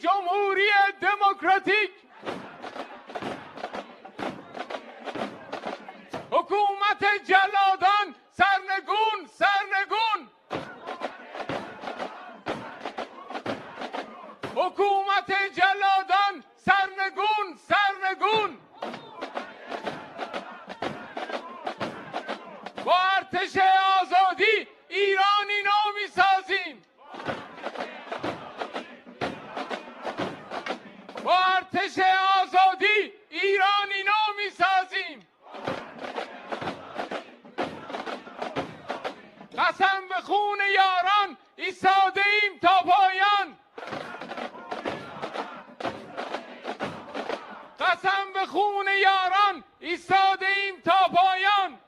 جمهوری دموکراتیک، حکومت جلادان سرنگون سرنگون، حکومت جلادان سرنگون سرنگون، با ارتش آزادی ایرانی نو می‌سازیم، با ارتش آزادی ایرانی نو می‌سازیم. قسم به خون یاران ایستاده ایم تا پایان، قسم به خون یاران ایستاده ایم تا پایان.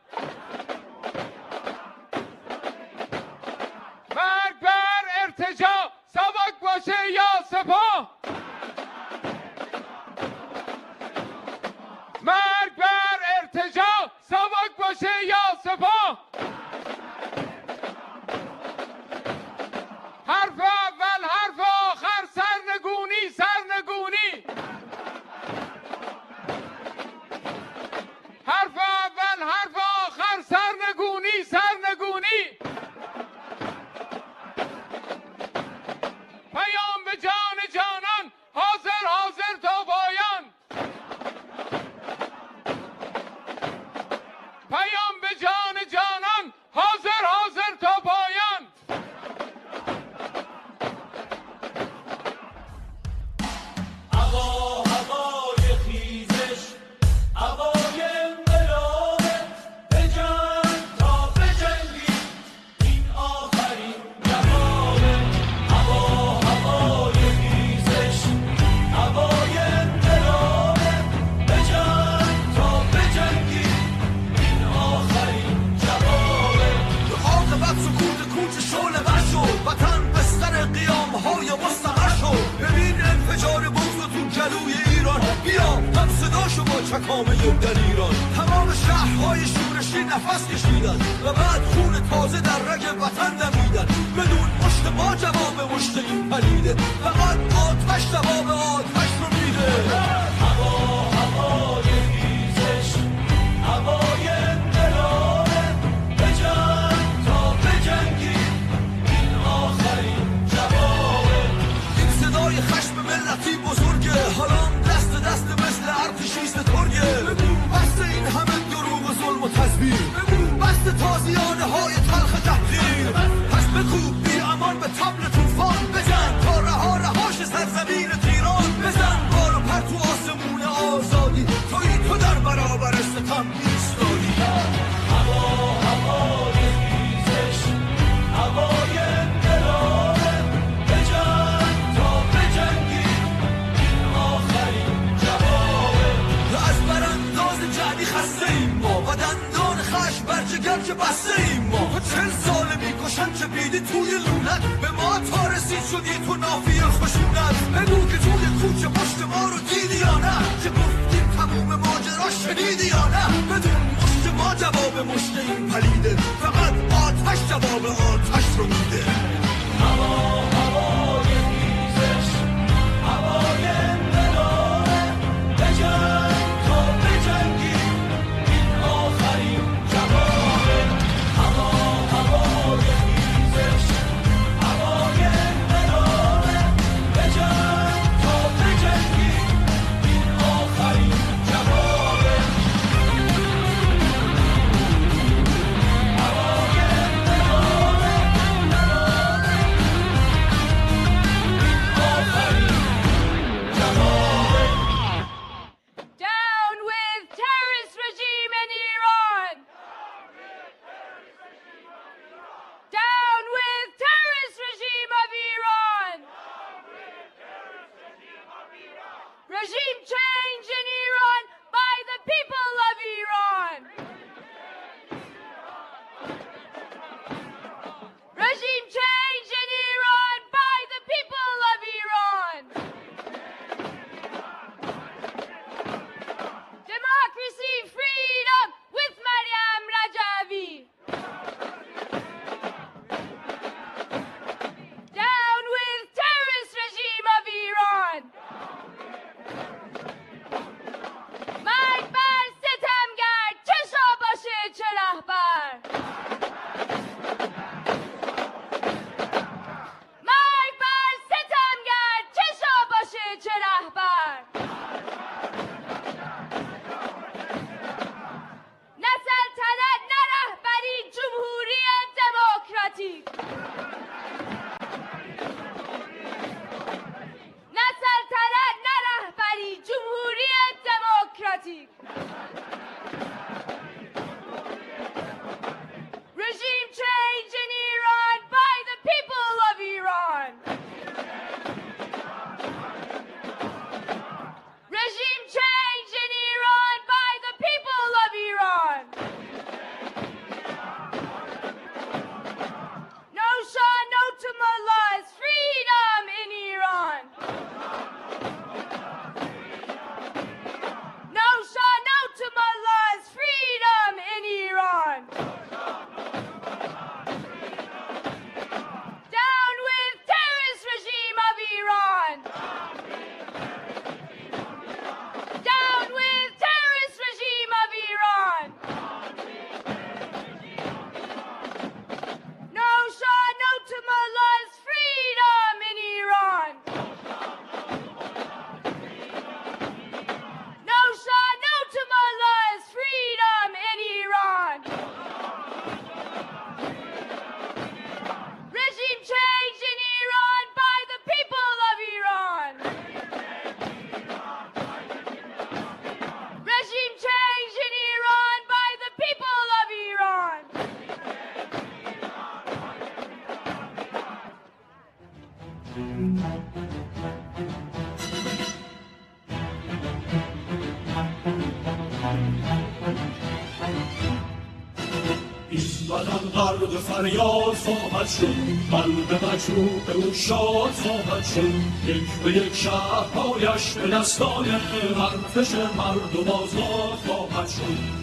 مرگ بر ارتجاع، سبک باشه یا سپاه، مرگ بر ارتجاع، سبک باشه یا سپاه. حرف اول حرف آخر سرنگونی سرنگونی، حرف اول حرف آخر سرنگونی سرنگونی. پیام به جان جانان، حاضر حاضر تا پایان، پیام به جان جانان، حاضر حاضر تا پایان. چکامه در ایران تمام شهرهای شورشی نفس کشیدن و بعد خون تازه در رگ وطن دمیدن. بدون مشت ما جواب مشت این پلیده، فقط آتش جواب آتش رو میده. هوا هوای ریزش، هوای انقلابه، بجنگ تا بجنگی، این آخرین جوابه. این صدای خشم ملتی بزرگه، حالا دست مثل ارتشیست ترگه. بگو بست این همه دروغ و ظلم و تزویر، بگو بست تازیانه های تلخ تحقیر. پس بکوب بی امان به طبل طوفان، بزن تا رهاش سرزمین تیران. بزن بارو پر تو آسمون آزادی، تویی تو در برابر ستم ایستادی. هوا هوای ریزش، هوای انقلابه، بجنگ تا بجنگی، این آخرین از برانداز جعلی خسته ایم ما و دندان خشم بر جگر که بسته ایم ما. 40 ساله میکشن چه بیدی توی لونت، به ما تا رسید شدی تو نافی خشونت. بگو که توی کوچه پشت ما رو دیدی یا نه، که گفتیم تموم ماجرا شنیدی یا نه. بدون مشت ما جواب مشت این پلیده، فقط آتش جواب آتش رو میده. هوا هوای ریزش، هوای انقلابه، بجنگ تا بجنگی، این آخرین جوابه. هوا هوای ریزش، هوای انقلابه، بجنگ تا بجنگی، این آخرین جوابه. هوای انقلابه، این آخرین جوابه. Down with terrorist regime in Iran! Down with terrorist regime of Iran! Regime change in Iran by the people of Iran! Regime change in Iran by the people of Iran! Democracy, freedom with Maryam Rajavi! Down with terrorist regime of Iran! بدن غرق فریاد خواهد شد، قلب مجروح او شاد خواهد شد. یک به یک شهرهایش به دستان ارتش مردم آزاد خواهد شد.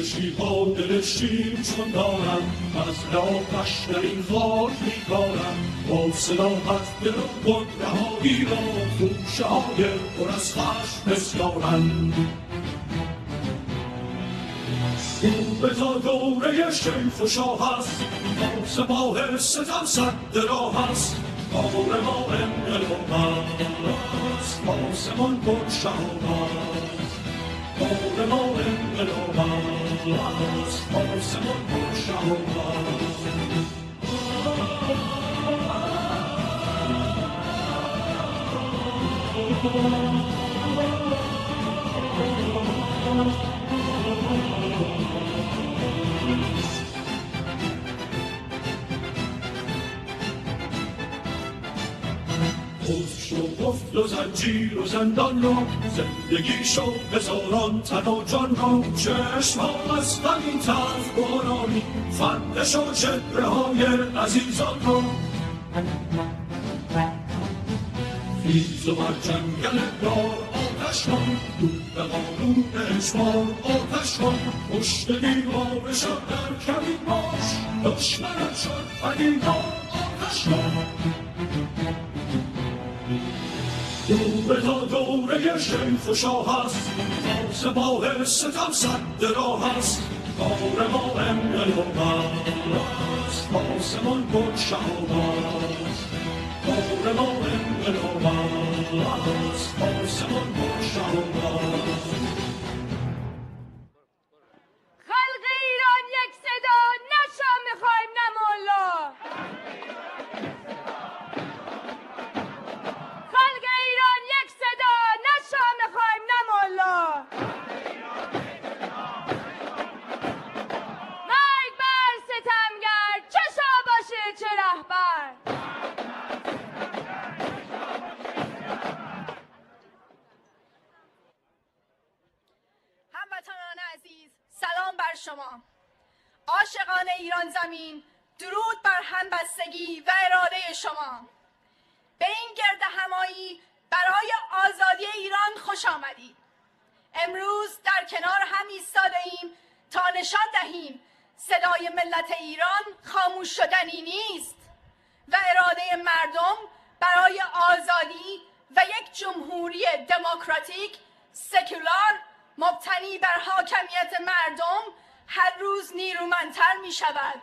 شیرها دل شیر چون دارم، از آتش در این خاک میکارم. با صداقت دل و خود رهایی را خوشه های پر از خشم بسیارم. او به تا دوره شیخ و شاه است، با سپاه ستم سد راه است. کار ما انقلاب است، آسمان پر شهاب است. کار ما انقلاب است، آسمان پر شهاب است. گفت و زنجیر و زندان را، زندگی شو هزاران تن و جان را. چشم ها از غمین تلخ بارانی، خنده شو چهره های عزیزان را. خیز و بر جنگل دار آتش کن، دود قانون اجبار آتش کن. پشت دیوارشان در کمین باش، دشمنت شد پدیدار آتش کن. دور تا دوره شیخ و شاه است، با سپاه ستم سد راه است. کار ما انقلاب است، آسمان پر شهاب است. کار ما انقلاب است، آسمان پر شهاب است. خلق ایران یک صدا، نه شاه میخوایم نه مولا. خلق ایران یک صدا، نه شاه میخوایم نه مولا. مرگ بر ستمگر، چه شاه باشه چه رهبر. هموطنان عزیز، سلام بر شما. عاشقان ایران زمین، درود بر همبستگی و اراده شما. به این گرد همایی برای آزادی ایران خوش آمدید. امروز در کنار هم ایستاده ایم تا نشان دهیم صدای ملت ایران خاموش شدنی نیست و اراده مردم برای آزادی و یک جمهوری دموکراتیک سکولار مبتنی بر حاکمیت مردم هر روز نیرومندتر می شود.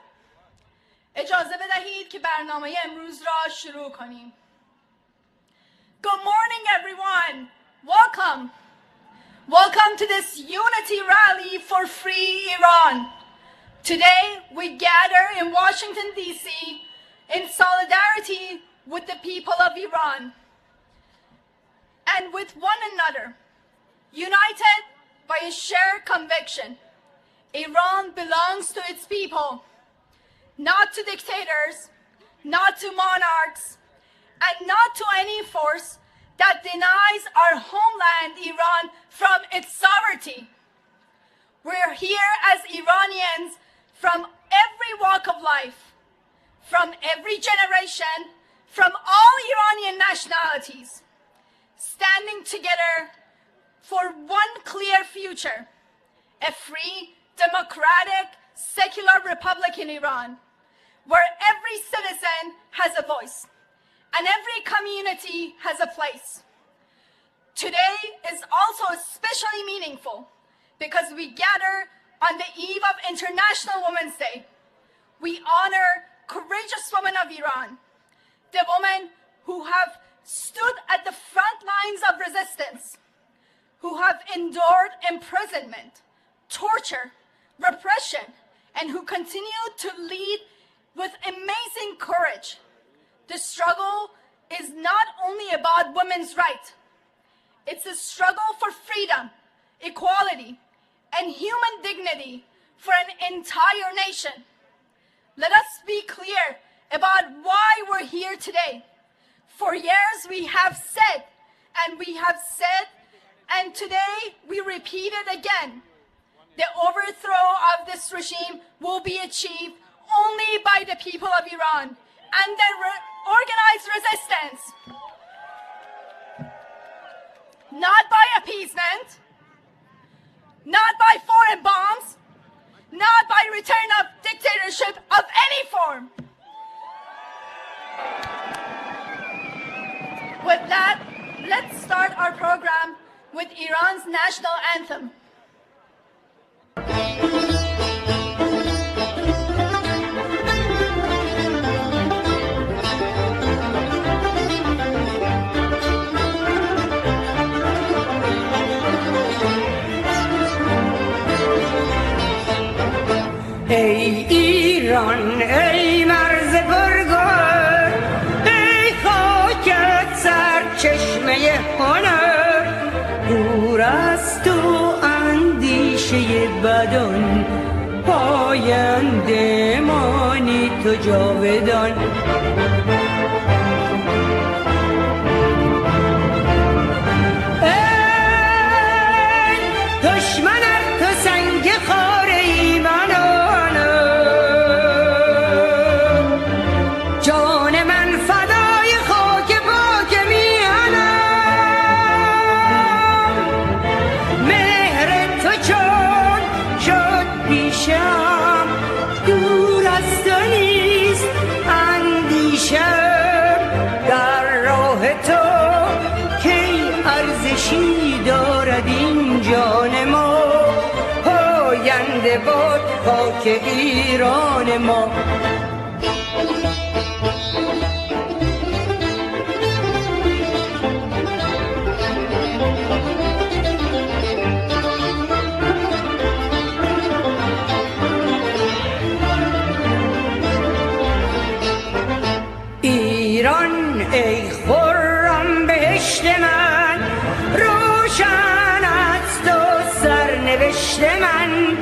اجازه بدهید که برنامه امروز را شروع کنیم. Good morning, everyone. Welcome. Welcome to this unity rally for free Iran. Today, we gather in Washington, D.C. in solidarity with the people of Iran and with one another, united by a shared conviction. Iran belongs to its people, not to dictators, not to monarchs, and not to any force that denies our homeland, Iran, from its sovereignty. We're here as Iranians from every walk of life, from every generation, from all Iranian nationalities, standing together for one clear future, a free, democratic, secular republic in Iran, where every citizen has a voice and every community has a place. Today is also especially meaningful because we gather on the eve of International Women's Day. We honor courageous women of Iran, the women who have stood at the front lines of resistance, who have endured imprisonment, torture, repression, and who continue to lead with amazing courage. The struggle is not only about women's rights. It's a struggle for freedom, equality, and human dignity for an entire nation. Let us be clear about why we're here today. For years we have said, and today we repeat it again. The overthrow of this regime will be achieved only by the people of Iran and their organized resistance, not by appeasement, not by foreign bombs, not by return of dictatorship of any form. With that, let's start our program with Iran's national anthem. ای ایران ای مرز پرگوهر، ای خاکت سرچشمه هنر، دور از تو اندیشه بدان، پاینده مانی تو جاودان. ای دشمن ار تو سنگ خار ایمانو، دارد این جان ما، پاینده باد خاک ایران ما. ایران ای خرم بهشت من، روشن است و سرنوشت من،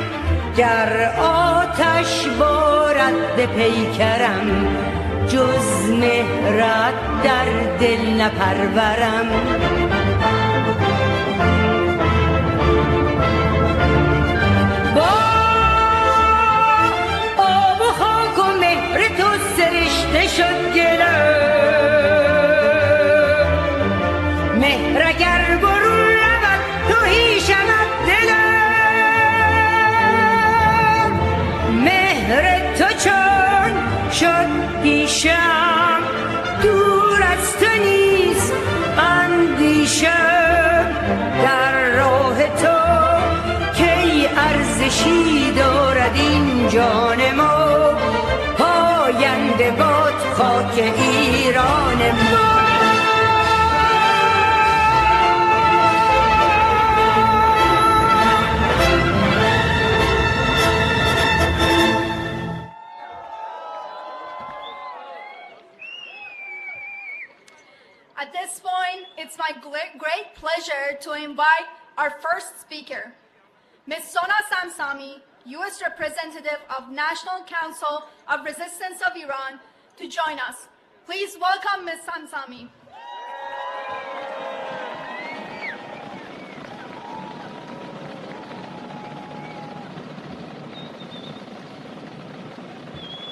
گر آتش بارد به پیکرم، جز مهرت در دل نپرورم. با آب و خاک و مهر تو سرشته شد گلم، مهر اگر برون رود توهی شود دلم، مهر تو چون شد پیشم، دور از تو نیست اندیشم، در راه تو کی ارزشی دارد این جان ما، پاینده باد خاک ایران ما. At this point, it's my great pleasure to invite our first speaker, Ms. Soona Samsami, U.S. Representative of National Council of Resistance of Iran, to join us. Please welcome Ms. Samsami.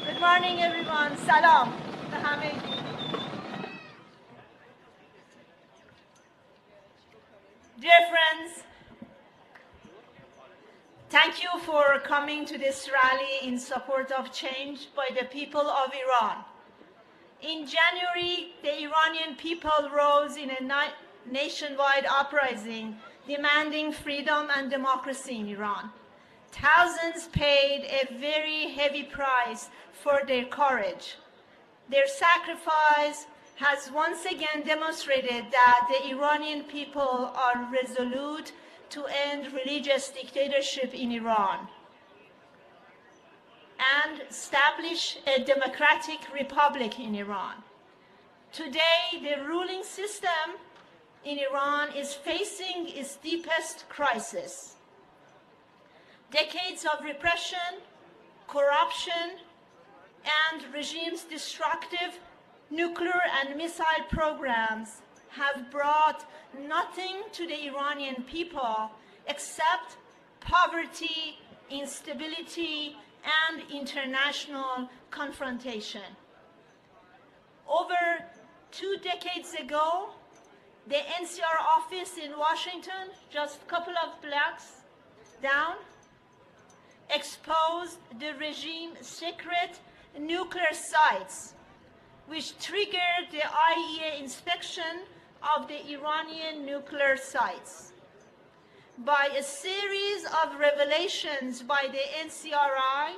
Good morning, everyone. Salam. Dear friends, thank you for coming to this rally in support of change by the people of Iran. In January, the Iranian people rose in a nationwide uprising demanding freedom and democracy in Iran. Thousands paid a very heavy price for their courage. Their sacrifice has once again demonstrated that the Iranian people are resolute to end religious dictatorship in Iran and establish a democratic republic in Iran. Today, the ruling system in Iran is facing its deepest crisis. Decades of repression, corruption, and regime's destructive nuclear and missile programs have brought nothing to the Iranian people except poverty, instability, and international confrontation. Over 2 decades ago, the NCR office in Washington, just a couple of blocks down, exposed the regime's secret nuclear sites, which triggered the IAEA inspection of the Iranian nuclear sites. By a series of revelations by the NCRI,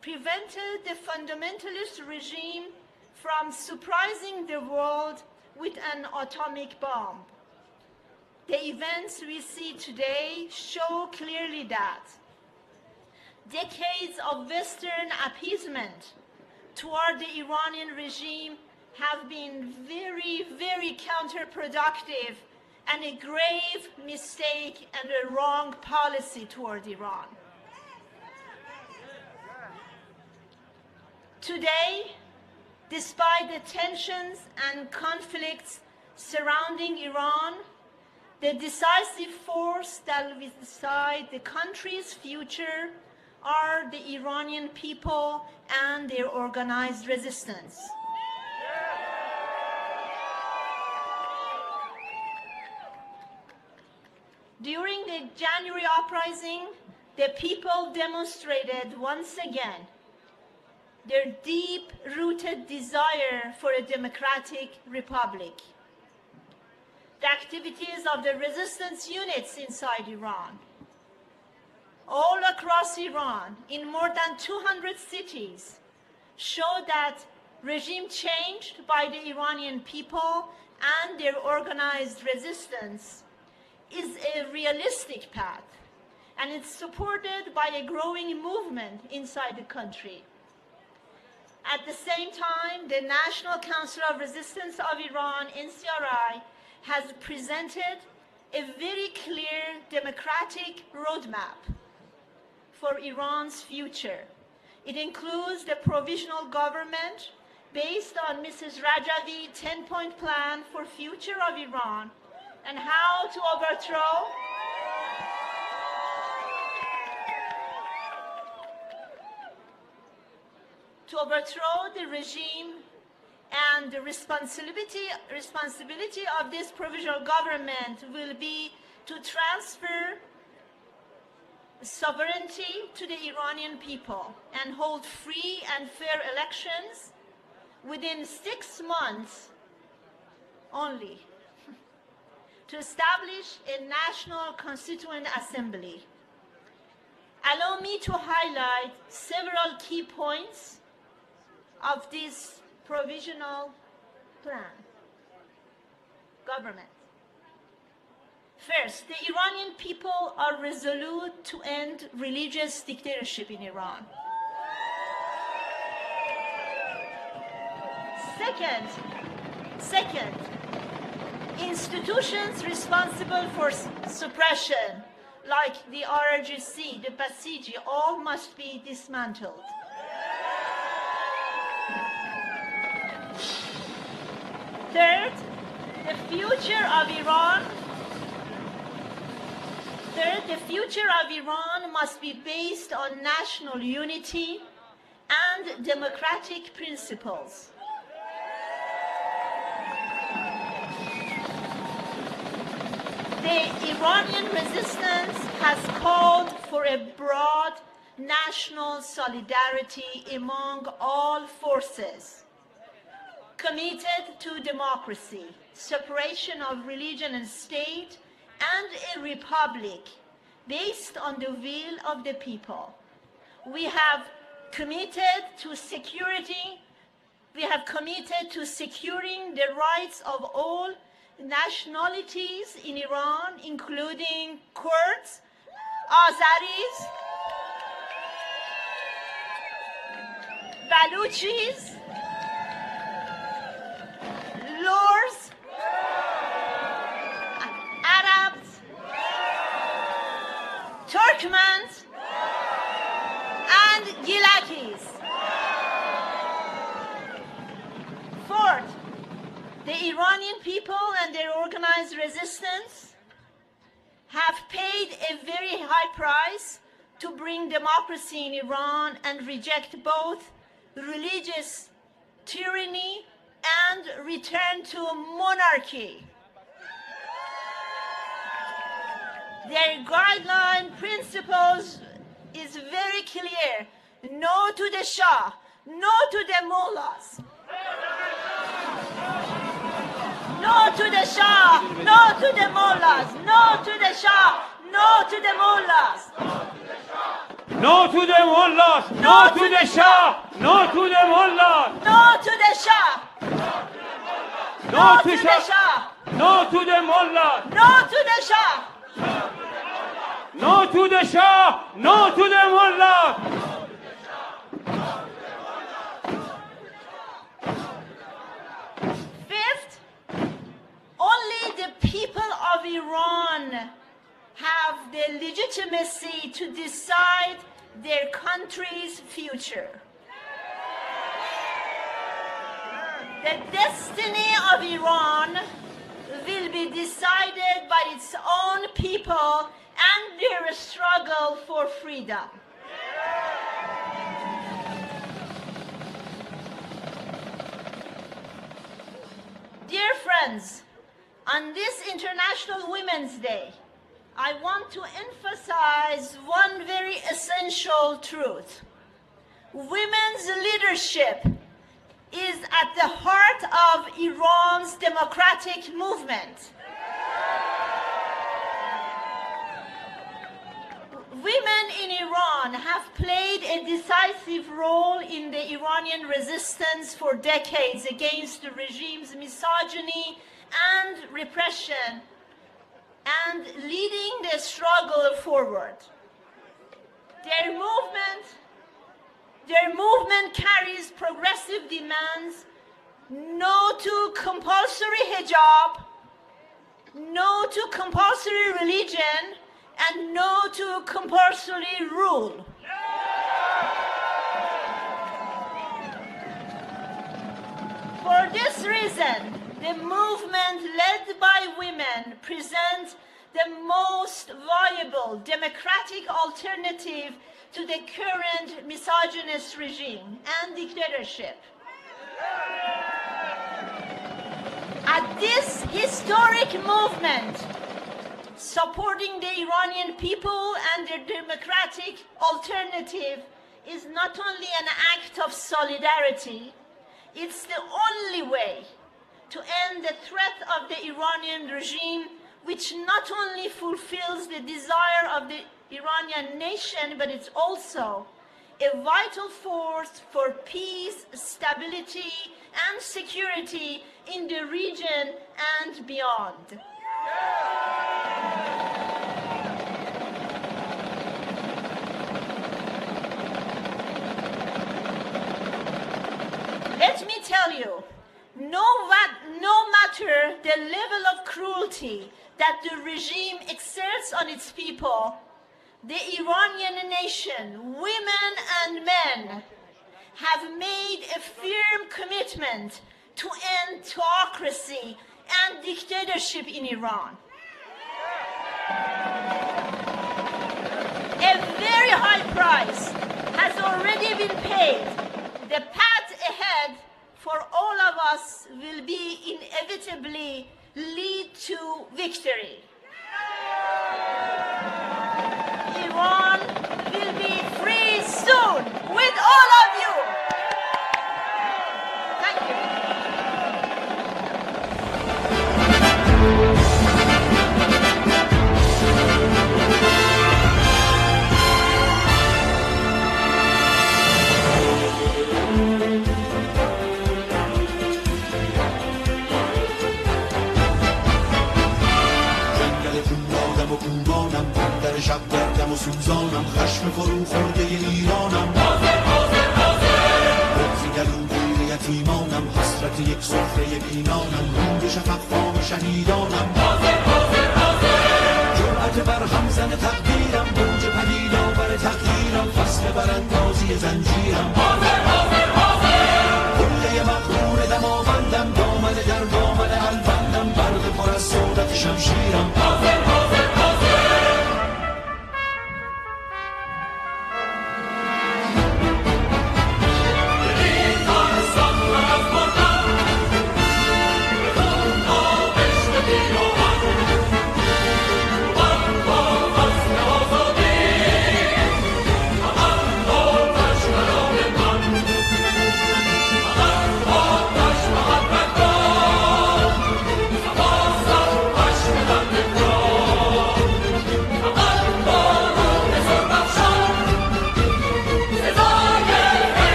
prevented the fundamentalist regime from surprising the world with an atomic bomb. The events we see today show clearly that decades of Western appeasement toward the Iranian regime have been very, very counterproductive and a grave mistake and a wrong policy toward Iran. Today, despite the tensions and conflicts surrounding Iran, the decisive force that will decide the country's future are the Iranian people and their organized resistance. During the January uprising, the people demonstrated once again their deep-rooted desire for a democratic republic. The activities of the resistance units inside Iran, all across Iran, in more than 200 cities, show that regime change by the Iranian people and their organized resistance is a realistic path, and it's supported by a growing movement inside the country. At the same time, the National Council of Resistance of Iran, NCRI, has presented a very clear democratic roadmap for Iran's future. It includes the provisional government based on Mrs. Rajavi's 10-point plan for future of Iran and how to overthrow the regime, and the responsibility of this provisional government will be to transfer sovereignty to the Iranian people and hold free and fair elections within 6 months only, to establish a national constituent assembly. Allow me to highlight several key points of this provisional plan, government. First, the Iranian people are resolute to end religious dictatorship in Iran. Second, institutions responsible for suppression, like the IRGC, the Basiji, all must be dismantled. Third, the future of Iran must be based on national unity and democratic principles. The Iranian resistance has called for a broad national solidarity among all forces, committed to democracy, separation of religion and state, and a republic based on the will of the people. We have committed to security. We have committed to securing the rights of all nationalities in Iran, including Kurds, Azeris, Balouchis, Lurs, Arabs, Turkmens, and Gilakis. Fourth, the Iranian people and their organized resistance have paid a very high price to bring democracy in Iran and reject both religious tyranny and return to monarchy. Their guideline principles is very clear. No to the Shah, no to the mullahs. No to the Shah, no to the mullahs, no to the Shah, no to the mullahs. No to the mullahs, no to the Shah, no to the mullahs. No to the Shah. No to the Shah, Shah. no to the mullahs. No to the Shah. No to the Shah, no to the mullahs. Fifth, only the people of Iran have the legitimacy to decide their country's future. The destiny of Iran will be decided by its own people and their struggle for freedom. Dear friends, on this International Women's Day, I want to emphasize one very essential truth. Women's leadership is at the heart of Iran's democratic movement. Women in Iran have played a decisive role in the Iranian resistance for decades against the regime's misogyny and repression, and leading the struggle forward. Their movement carries progressive demands: no to compulsory hijab, no to compulsory religion, and no to compulsory rule. For this reason, the movement led by women presents the most viable democratic alternative to the current misogynist regime and dictatorship. At this historic movement, supporting the Iranian people and their democratic alternative is not only an act of solidarity, it's the only way to end the threat of the Iranian regime, which not only fulfills the desire of the Iranian nation, but it's also a vital force for peace, stability, and security in the region and beyond. Let me tell you, no matter the level of cruelty that the regime exerts on its people, the Iranian nation, women and men, have made a firm commitment to end autocracy and dictatorship in Iran. A very high price has already been paid. The path ahead for all of us will be inevitably lead to victory. Iran will be free soon with all of you. Thank you. شب گردم و سوزانم، خشم فرو خورده ایرانم، بغضی گلوگیر یتیمانم، حسرت یک سفره بینانم، روی شفق فام شهیدانم، جرأت بر همزن تقدیرم، موج پدیدآور تغییرم، فصل براندازی زنجیرم، قله مغرور دماوندم، دامن در دامن البندم، برق پر از صورت شمشیرم،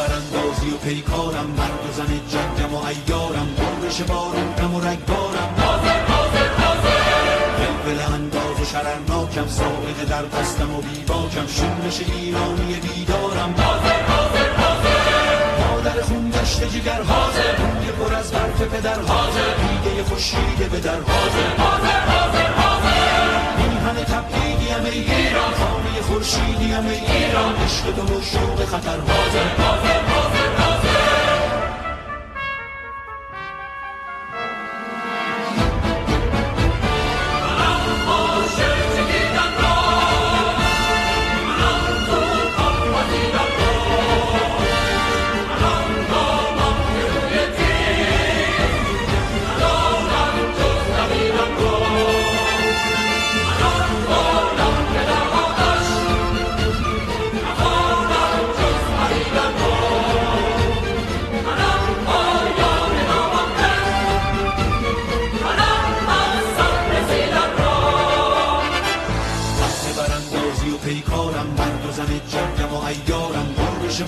براندازی و پیکارم، مرد و زن جنگم و عیارم، برش بارونم و رگبارم، حاضر حاضر حاضر، ولول انداز و شررناکم، سابقه در دستم و بیباکم، شورش ایرانی بیدارم، حاضر حاضر حاضر، مادر خون گشت جگر حاضر، روی پر از برف پدر حاضر، دیده خورشید به در حاضر حاضر حاضر حاضر، میهن تبعیدیم ای ایران، خانه خورشیدیم ای ایران، عشق تو و شوق خطر حاضر حاضر حاضر حاضر.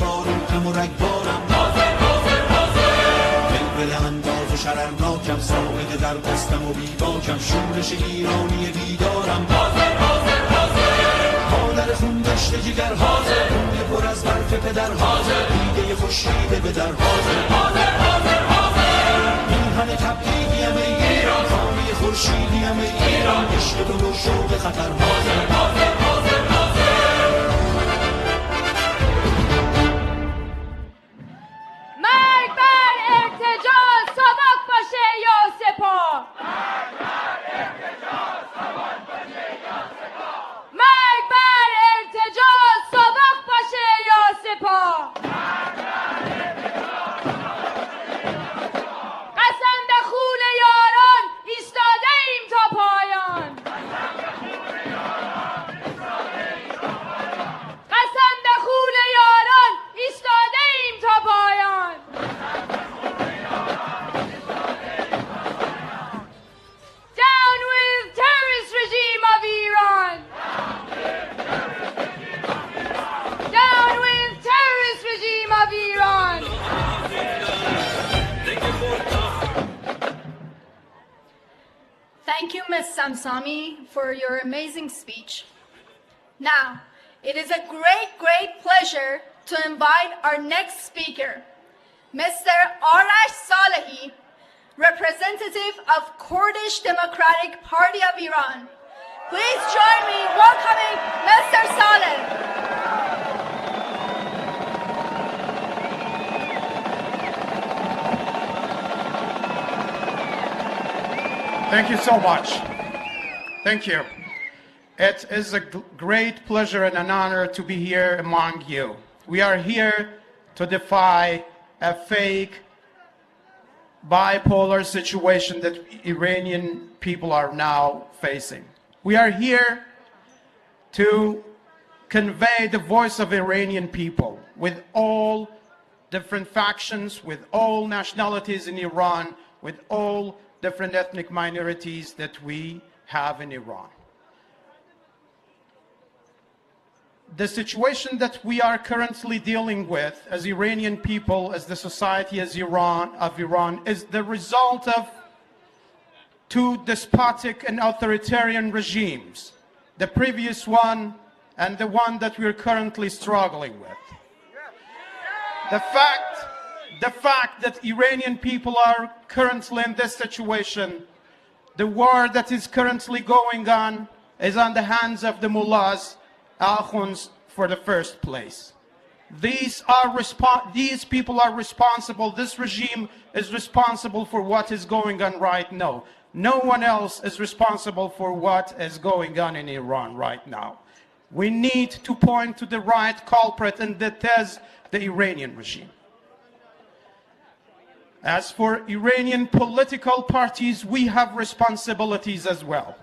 بارونم و رگبارم، حاضر حاضر حاضر، ولول انداز و شررناکم، سابقه در دستم و بیباکم، شورش ایرانی بیدارم، حاضر حاضر حاضر، مادر خون گشت جگر حاضر، روی پر از برف پدر حاضر، دیده خورشید به در حاضر حاضر حاضر حاضر، میهن تبعیدیم ای ایران، خانه خورشیدیم ای ایران، عشق تو و شوق خطر حاضر حاضر حاضر حاضر. Thank you, Ms. Samsami, for your amazing speech. Now, it is a great pleasure to invite our next speaker, Mr. Arash Saleh, representative of Kurdish Democratic Party of Iran. Please join me in welcoming Mr. Saleh. Thank you so much. Thank you. It is a great pleasure and an honor to be here among you. We are here to defy a fake bipolar situation that Iranian people are now facing. We are here to convey the voice of Iranian people with all different factions, with all nationalities in Iran, with all different ethnic minorities that we have in Iran. The situation that we are currently dealing with as Iranian people, as the society of Iran, is the result of two despotic and authoritarian regimes, the previous one and the one that we're currently struggling with. The fact that Iranian people are currently in this situation, the war that is currently going on is on the hands of the mullahs, Akhuns, for the first place. These people are responsible, this regime is responsible for what is going on right now. No one else is responsible for what is going on in Iran right now. We need to point to the right culprit, and that is the Iranian regime. As for Iranian political parties, we have responsibilities as well.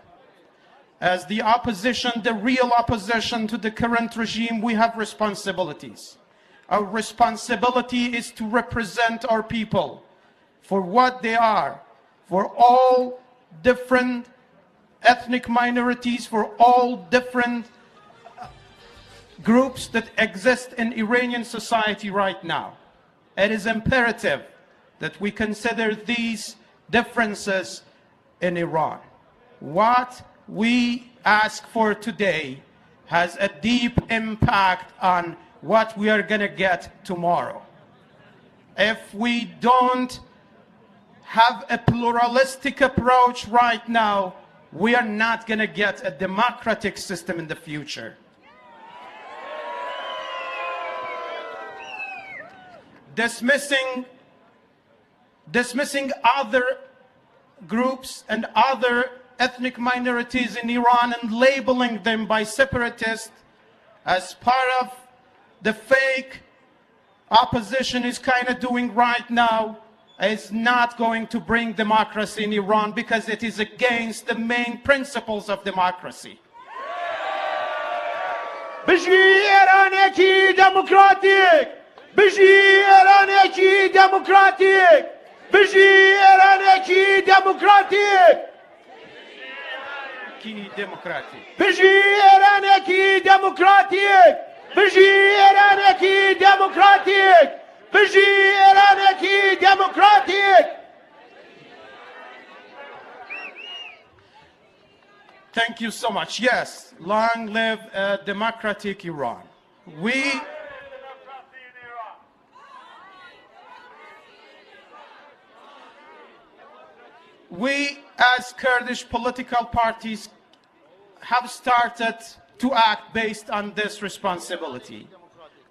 As the opposition, the real opposition to the current regime, we have responsibilities. Our responsibility is to represent our people for what they are, for all different ethnic minorities, for all different groups that exist in Iranian society right now. it is imperative that we consider these differences in Iran. What we ask for today has a deep impact on what we are going to get tomorrow. If we don't have a pluralistic approach right now, we are not going to get a democratic system in the future. Dismissing other groups and other ethnic minorities in Iran and labeling them by separatists as part of the fake opposition is kind of doing right now is not going to bring democracy in Iran, because it is against the main principles of democracy. بشی ایرانیکی دموکراتیک، بشی ایرانیکی دموکراتیک، بشی ایرانیکی دموکراتیک، کی دموکراتی بشی ایرانیکی دموکراتیک، بشی ایرانیکی دموکراتیک، بشی ایرانیکی دموکراتیک. Thank you so much. Yes, long live a democratic Iran. We as Kurdish political parties have started to act based on this responsibility.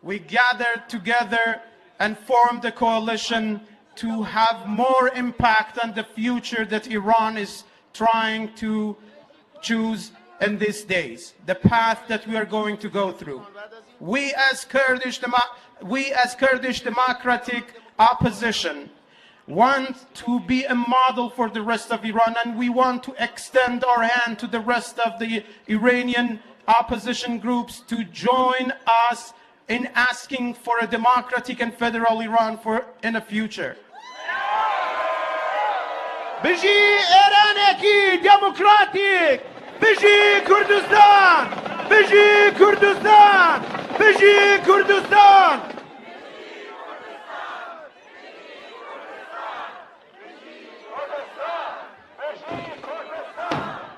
We gathered together and formed a coalition to have more impact on the future that Iran is trying to choose in these days, the path that we are going to go through. We as Kurdish democratic opposition want to be a model for the rest of Iran, and we want to extend our hand to the rest of the Iranian opposition groups to join us in asking for a democratic and federal Iran in the future. بشی ایرانیکی دموکراتیک، بشی کردستان، بشی کردستان، بشی کردستان.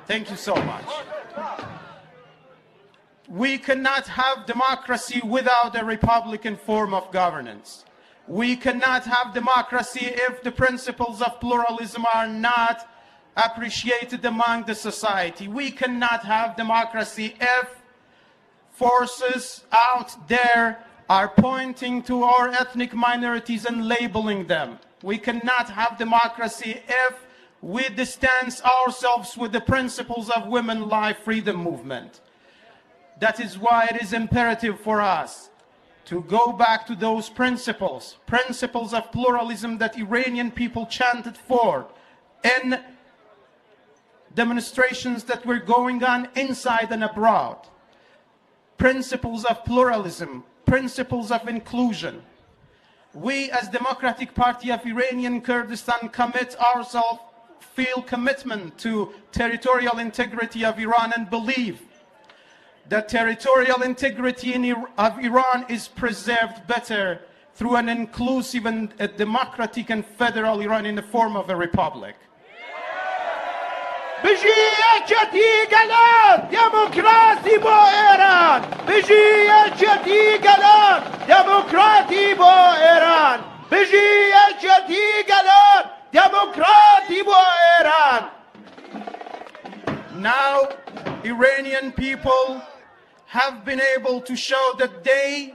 Thank you so much. We cannot have democracy without a republican form of governance. We cannot have democracy if the principles of pluralism are not appreciated among the society. We cannot have democracy if forces out there are pointing to our ethnic minorities and labeling them. We cannot have democracy if we distance ourselves with the principles of women life freedom movement. That is why it is imperative for us to go back to those principles of pluralism that Iranian people chanted for in demonstrations that were going on inside and abroad. Principles of pluralism, principles of inclusion. We as Democratic Party of Iranian Kurdistan commit ourselves, feel commitment to territorial integrity of Iran, and believe that territorial integrity of Iran is preserved better through an inclusive and a democratic and federal Iran in the form of a republic. بشی یکیتی گلان دموکراسی با ایران، بشی یکیتی گلان دموکراتی با ایران، بشی یکیتی گلان دموکراتی با ایران. Now, Iranian people have been able to show that they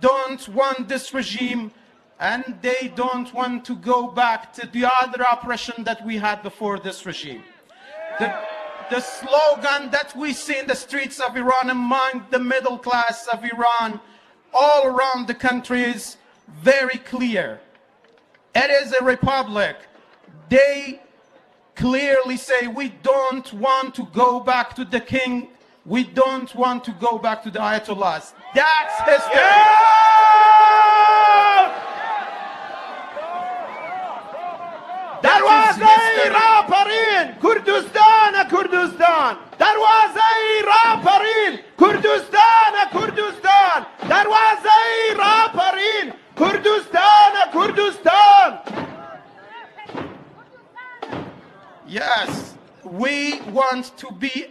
don't want this regime and they don't want to go back to the other oppression that we had before this regime. The slogan that we see in the streets of Iran among the middle class of Iran all around the country is very clear. It is a republic. They clearly say we don't want to go back to the king. We don't want to go back to the Ayatollahs. That's history. دروازه را پرین کردستان کردستان، دروازه را پرین کردستان کردستان، دروازه را پرین کردستان Kurdistan! Yes, we want to be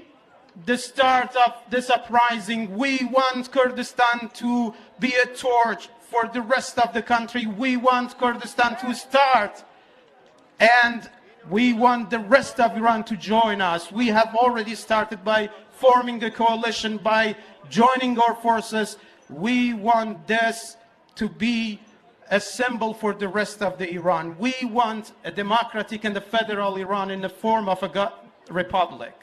the start of this uprising. We want Kurdistan to be a torch for the rest of the country. We want Kurdistan to start, and we want the rest of Iran to join us. We have already started by forming a coalition, by joining our forces. We want this to be a symbol for the rest of the Iran. We want a democratic and a federal Iran in the form of a republic.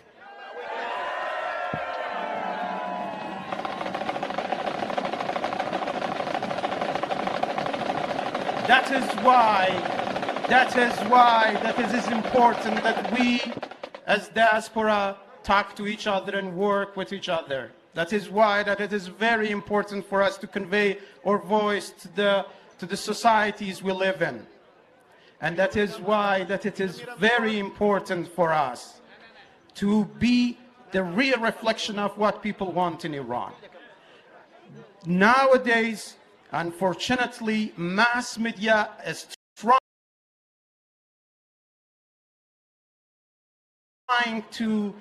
That it is important that we as diaspora talk to each other and work with each other. That is why it is very important for us to convey our voice to the societies we live in. And that is why it is very important for us to be the real reflection of what people want in Iran. Nowadays, unfortunately, mass media is trying to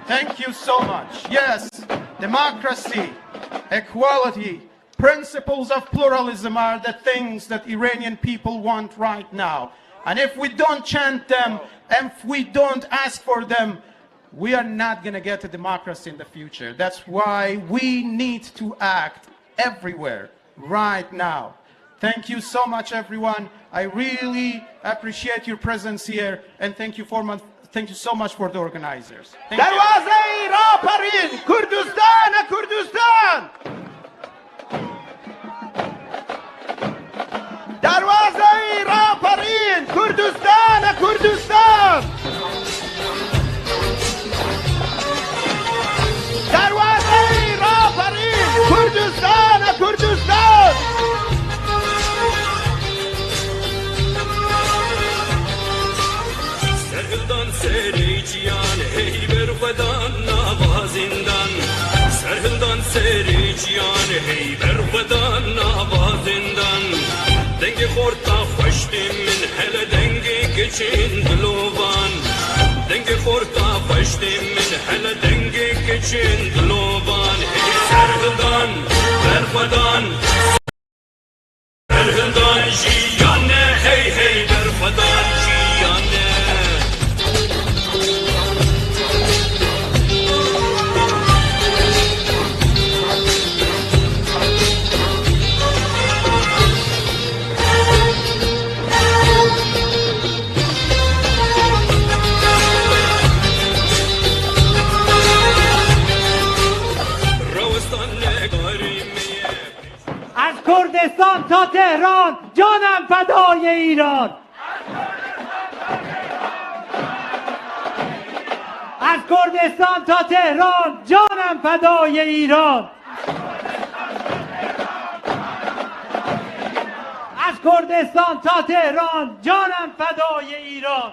Thank you so much. Yes, democracy, equality, principles of pluralism are the things that Iranian people want right now. And if we don't chant them, and if we don't ask for them, we are not going to get a democracy in the future. That's why we need to act everywhere right now. Thank you so much, everyone. I really appreciate your presence here, and thank you so much for the organizers. Thank you. دروازه را پرین کردستان کردستان دروازه را پرین کردستان کردستان دروازه را پرین کردستان کردستان Serhildan sericiyan hey ber khudan navazindan Serhildan sericiyan hey ber khudan navazindan Dengi khorta khashtim min hele dengi kichin dlovan Dengi khorta khashtim min hele dengi kichin dlovan Hey Serhildan ber khudan Serhildan jiyane hey hey ber khudan jiyane از کردستان تا تهران جانم فدای ایران از کردستان تا تهران جانم فدای ایران کردستان تا تهران جانم فدای ایران.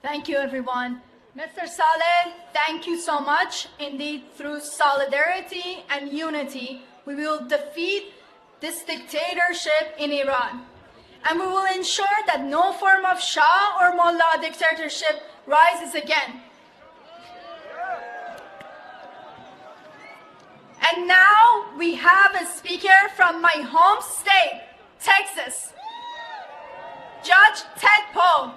Thank you, everyone. Mr. Saleh, thank you so much. Indeed, through solidarity and unity, we will defeat this dictatorship in Iran. And we will ensure that no form of Shah or Mullah dictatorship rises again. And now we have a speaker from my home state, Texas, Judge Ted Poe.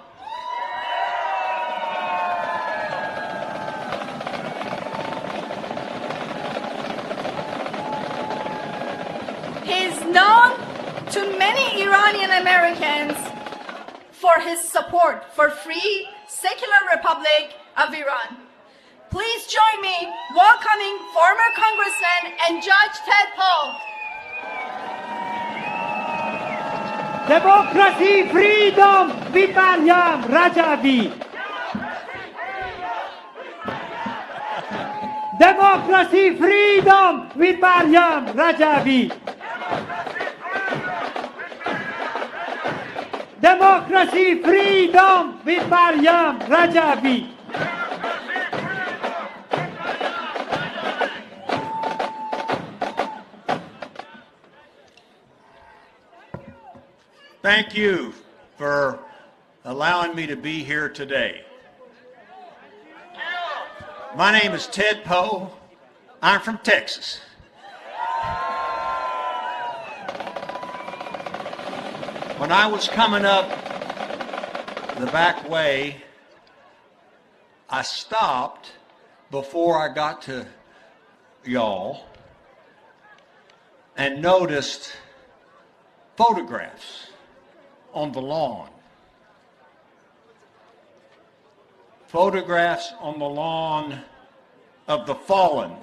He is known to many Iranian Americans for his support for free, secular Republic of Iran. Please join me welcoming former Congressman and Judge Ted Poe. Democracy, freedom with Maryam Rajavi. Democracy, freedom with Maryam Rajavi. Democracy, freedom with Maryam Rajavi. Thank you for allowing me to be here today. My name is Ted Poe. I'm from Texas. When I was coming up the back way, I stopped before I got to y'all and noticed photographs on the lawn. Photographs on the lawn of the fallen,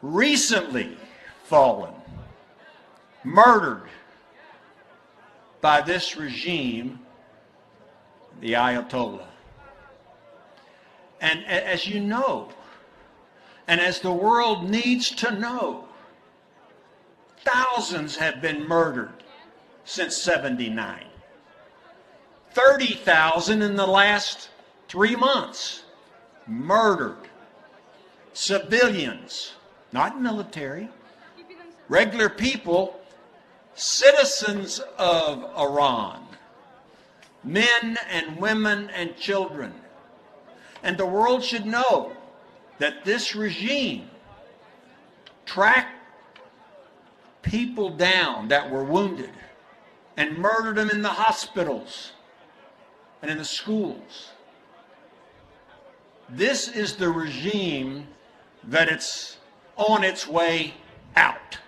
recently fallen, murdered by this regime, the Ayatollah. And as you know, and as the world needs to know, thousands have been murdered since '79. 30,000 in the last 3 months. Murdered. Civilians, not military, regular people, citizens of Iran, men and women and children. And the world should know that this regime tracked people down that were wounded and murdered them in the hospitals and in the schools. This is the regime that it's on its way out.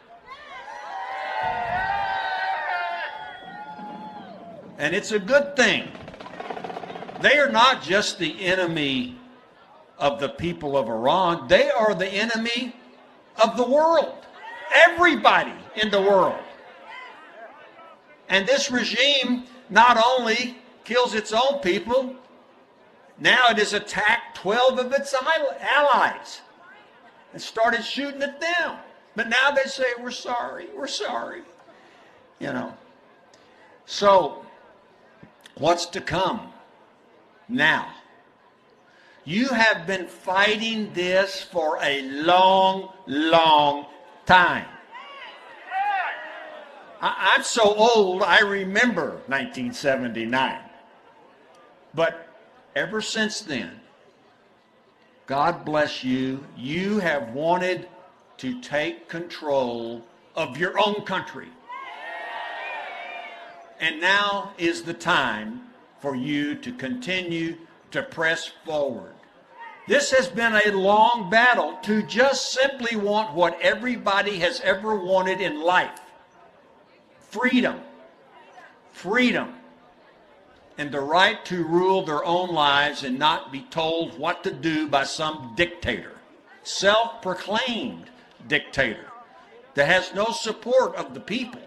And it's a good thing. They are not just the enemy of the people of Iran, they are the enemy of the world. Everybody in the world. And this regime not only kills its own people, now it has attacked 12 of its allies and started shooting at them. But now they say, we're sorry, you know. So, what's to come now? You have been fighting this for a long, long time. I'm so old, I remember 1979. But ever since then, God bless you, you have wanted to take control of your own country. And now is the time for you to continue to press forward. This has been a long battle to just simply want what everybody has ever wanted in life. Freedom. Freedom. And the right to rule their own lives and not be told what to do by some dictator. Self-proclaimed dictator that has no support of the people,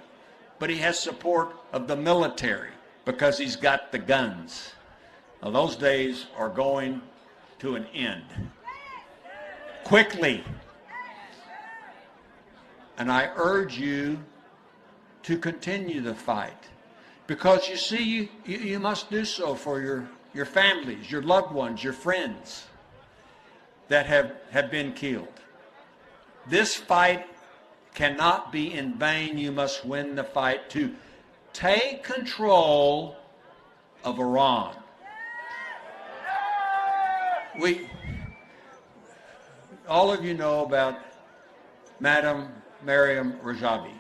but he has support of the military because he's got the guns. Now, those days are going to an end. Quickly. And I urge you to continue the fight. Because you see, you must do so for your families, your loved ones, your friends that have been killed. This fight cannot be in vain. You must win the fight to take control of Iran. All of you know about Maryam Rajavi.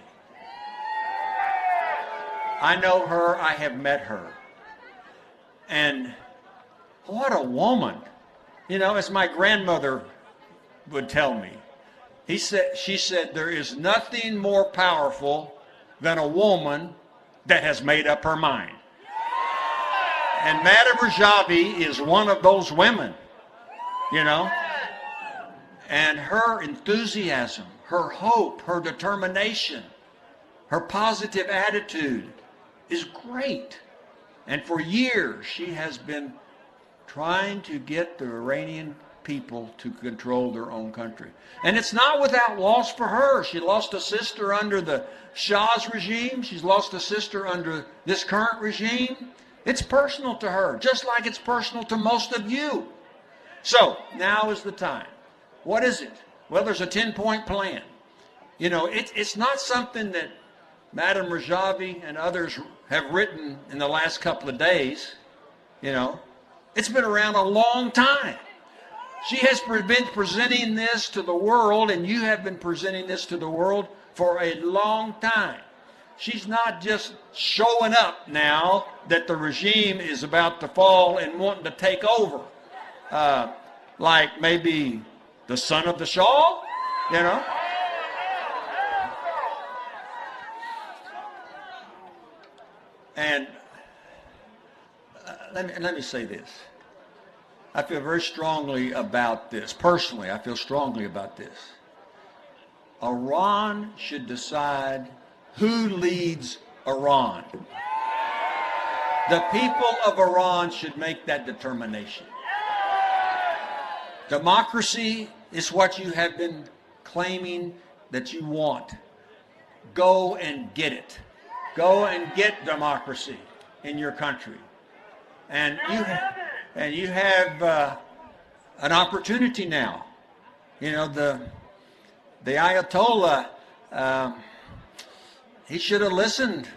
I know her, I have met her. And what a woman. You know, as my grandmother would tell me, she said, there is nothing more powerful than a woman that has made up her mind. And Madam Rajavi is one of those women, you know. And her enthusiasm, her hope, her determination, her positive attitude is great. And for years, she has been trying to get the Iranian people to control their own country. And it's not without loss for her. She lost a sister under the Shah's regime. She's lost a sister under this current regime. It's personal to her, just like it's personal to most of you. So now is the time. What is it? Well, there's a 10-point plan. You know, it's not something that Madam Rajavi and others have written in the last couple of days. You know, it's been around a long time. She has been presenting this to the world, and you have been presenting this to the world for a long time. She's not just showing up now that the regime is about to fall and wanting to take over, like maybe the son of the Shah, you know. And let me say this. I feel very strongly about this. Personally, I feel strongly about this. Iran should decide who leads Iran. The people of Iran should make that determination. Democracy is what you have been claiming that you want. Go and get it. Go and get democracy in your country. And you have an opportunity now. You know, the Ayatollah, he should have listened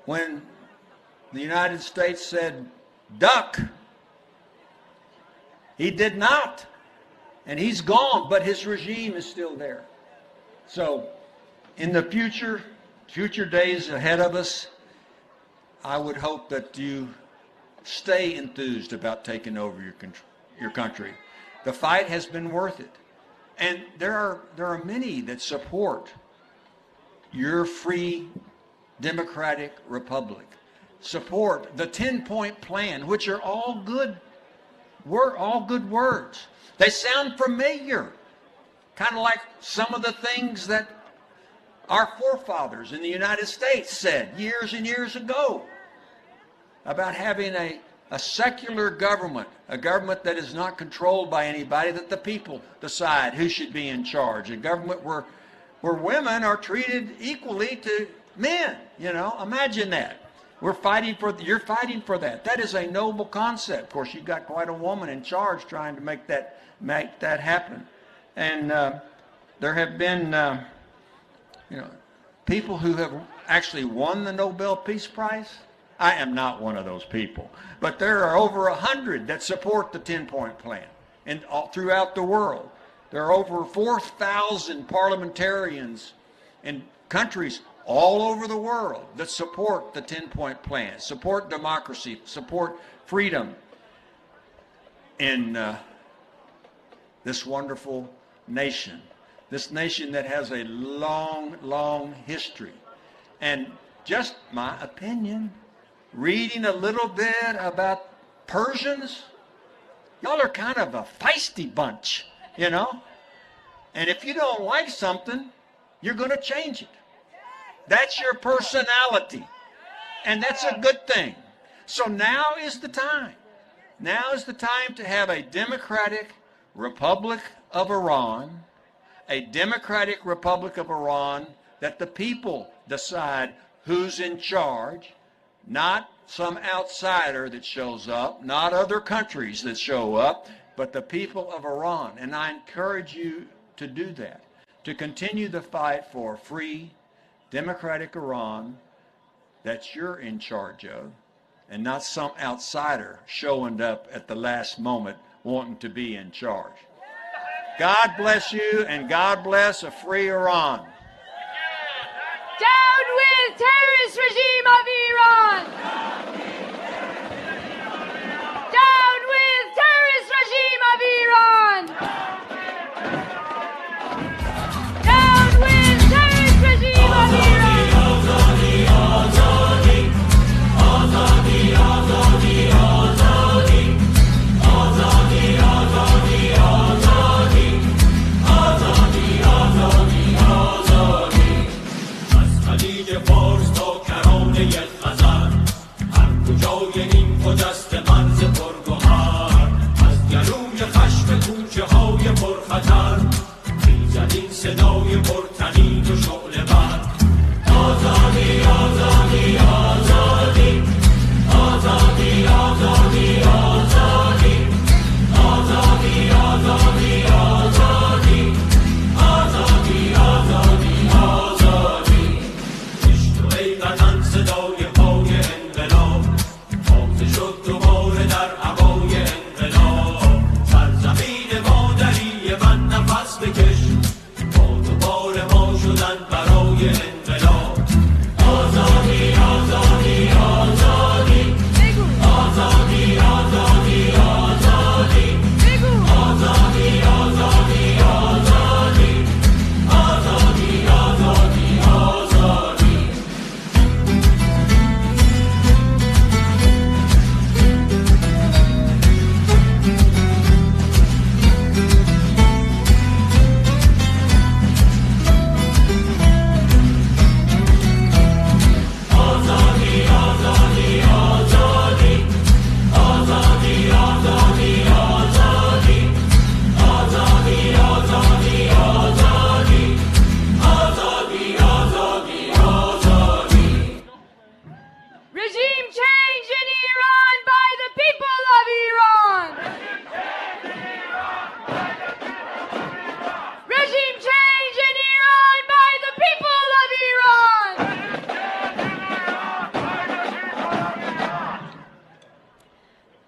when the United States said, duck. He did not. And he's gone, but his regime is still there. So in the future days ahead of us, I would hope that you stay enthused about taking over your country. The fight has been worth it. And there are many that support your free democratic republic. Support the 10-point plan, which are all good words. They sound familiar, kind of like some of the things that our forefathers in the United States said years and years ago about having a secular government, a government that is not controlled by anybody, that the people decide who should be in charge, a government where women are treated equally to men. You know, imagine that. You're fighting for that. That is a noble concept. Of course, you've got quite a woman in charge trying to make that happen. And there have been, people who have actually won the Nobel Peace Prize. I am not one of those people, but there are over 100 that support the 10-point plan, and all throughout the world. There are over 4,000 parliamentarians in countries all over the world that support the 10-point plan, support democracy, support freedom in this wonderful nation. This nation that has a long, long history. And just my opinion, reading a little bit about Persians, y'all are kind of a feisty bunch, you know? And if you don't like something, you're going to change it. That's your personality. And that's a good thing. So now is the time. Now is the time to have a democratic Republic of Iran, a democratic Republic of Iran that the people decide who's in charge, not some outsider that shows up, not other countries that show up, but the people of Iran. And I encourage you to do that, to continue the fight for free, democratic Iran that you're in charge of, and not some outsider showing up at the last moment wanting to be in charge. God bless you, and God bless a free Iran. Down with terrorist regime of Iran! Down with terrorist regime of Iran! Down with terrorist regime of Iran!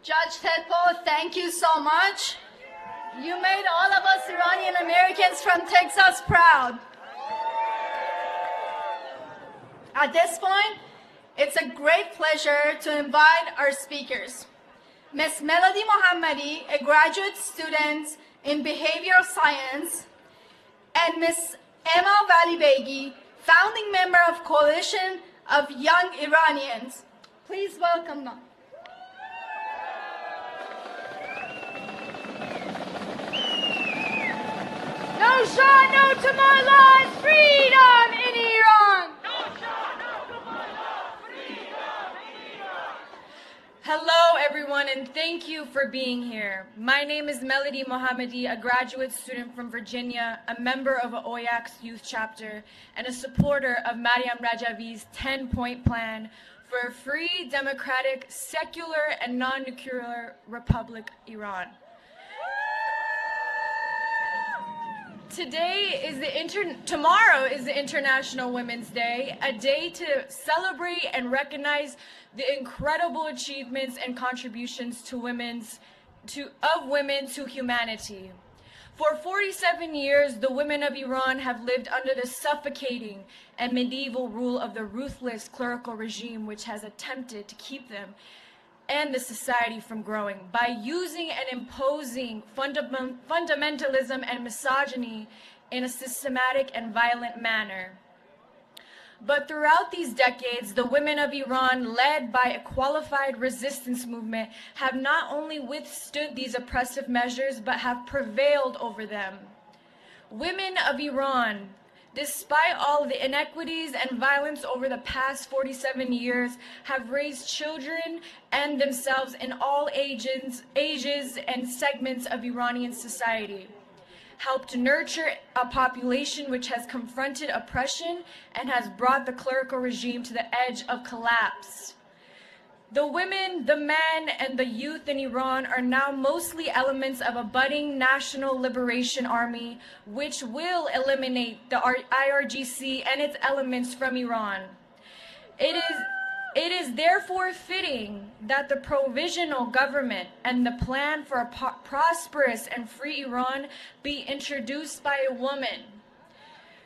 Judge Ted Poe, thank you so much. You made all of us Iranian Americans from Texas proud. At this point, it's a great pleasure to invite our speakers. Ms. Melody Mohammadi, a graduate student in behavioral science, and Ms. Emma Valibegi, founding member of Coalition of Young Iranians. Please welcome them. No Shah, no to more laws, freedom in Iran! Hello, everyone, and thank you for being here. My name is Melody Mohammadi, a graduate student from Virginia, a member of OIAC's youth chapter, and a supporter of Maryam Rajavi's 10-point plan for a free, democratic, secular, and non-nuclear Republic Iran. Tomorrow is the International Women's Day, a day to celebrate and recognize the incredible achievements and contributions of women to humanity. For 47 years, the women of Iran have lived under the suffocating and medieval rule of the ruthless clerical regime, which has attempted to keep them and the society from growing by using and imposing fundamentalism and misogyny in a systematic and violent manner. But throughout these decades, the women of Iran, led by a qualified resistance movement, have not only withstood these oppressive measures, but have prevailed over them. Women of Iran, despite all the inequities and violence over the past 47 years, have raised children and themselves in all ages and segments of Iranian society, helped nurture a population which has confronted oppression and has brought the clerical regime to the edge of collapse. The women, the men, and the youth in Iran are now mostly elements of a budding national liberation army, which will eliminate the IRGC and its elements from Iran. It is therefore fitting that the provisional government and the plan for a prosperous and free Iran be introduced by a woman.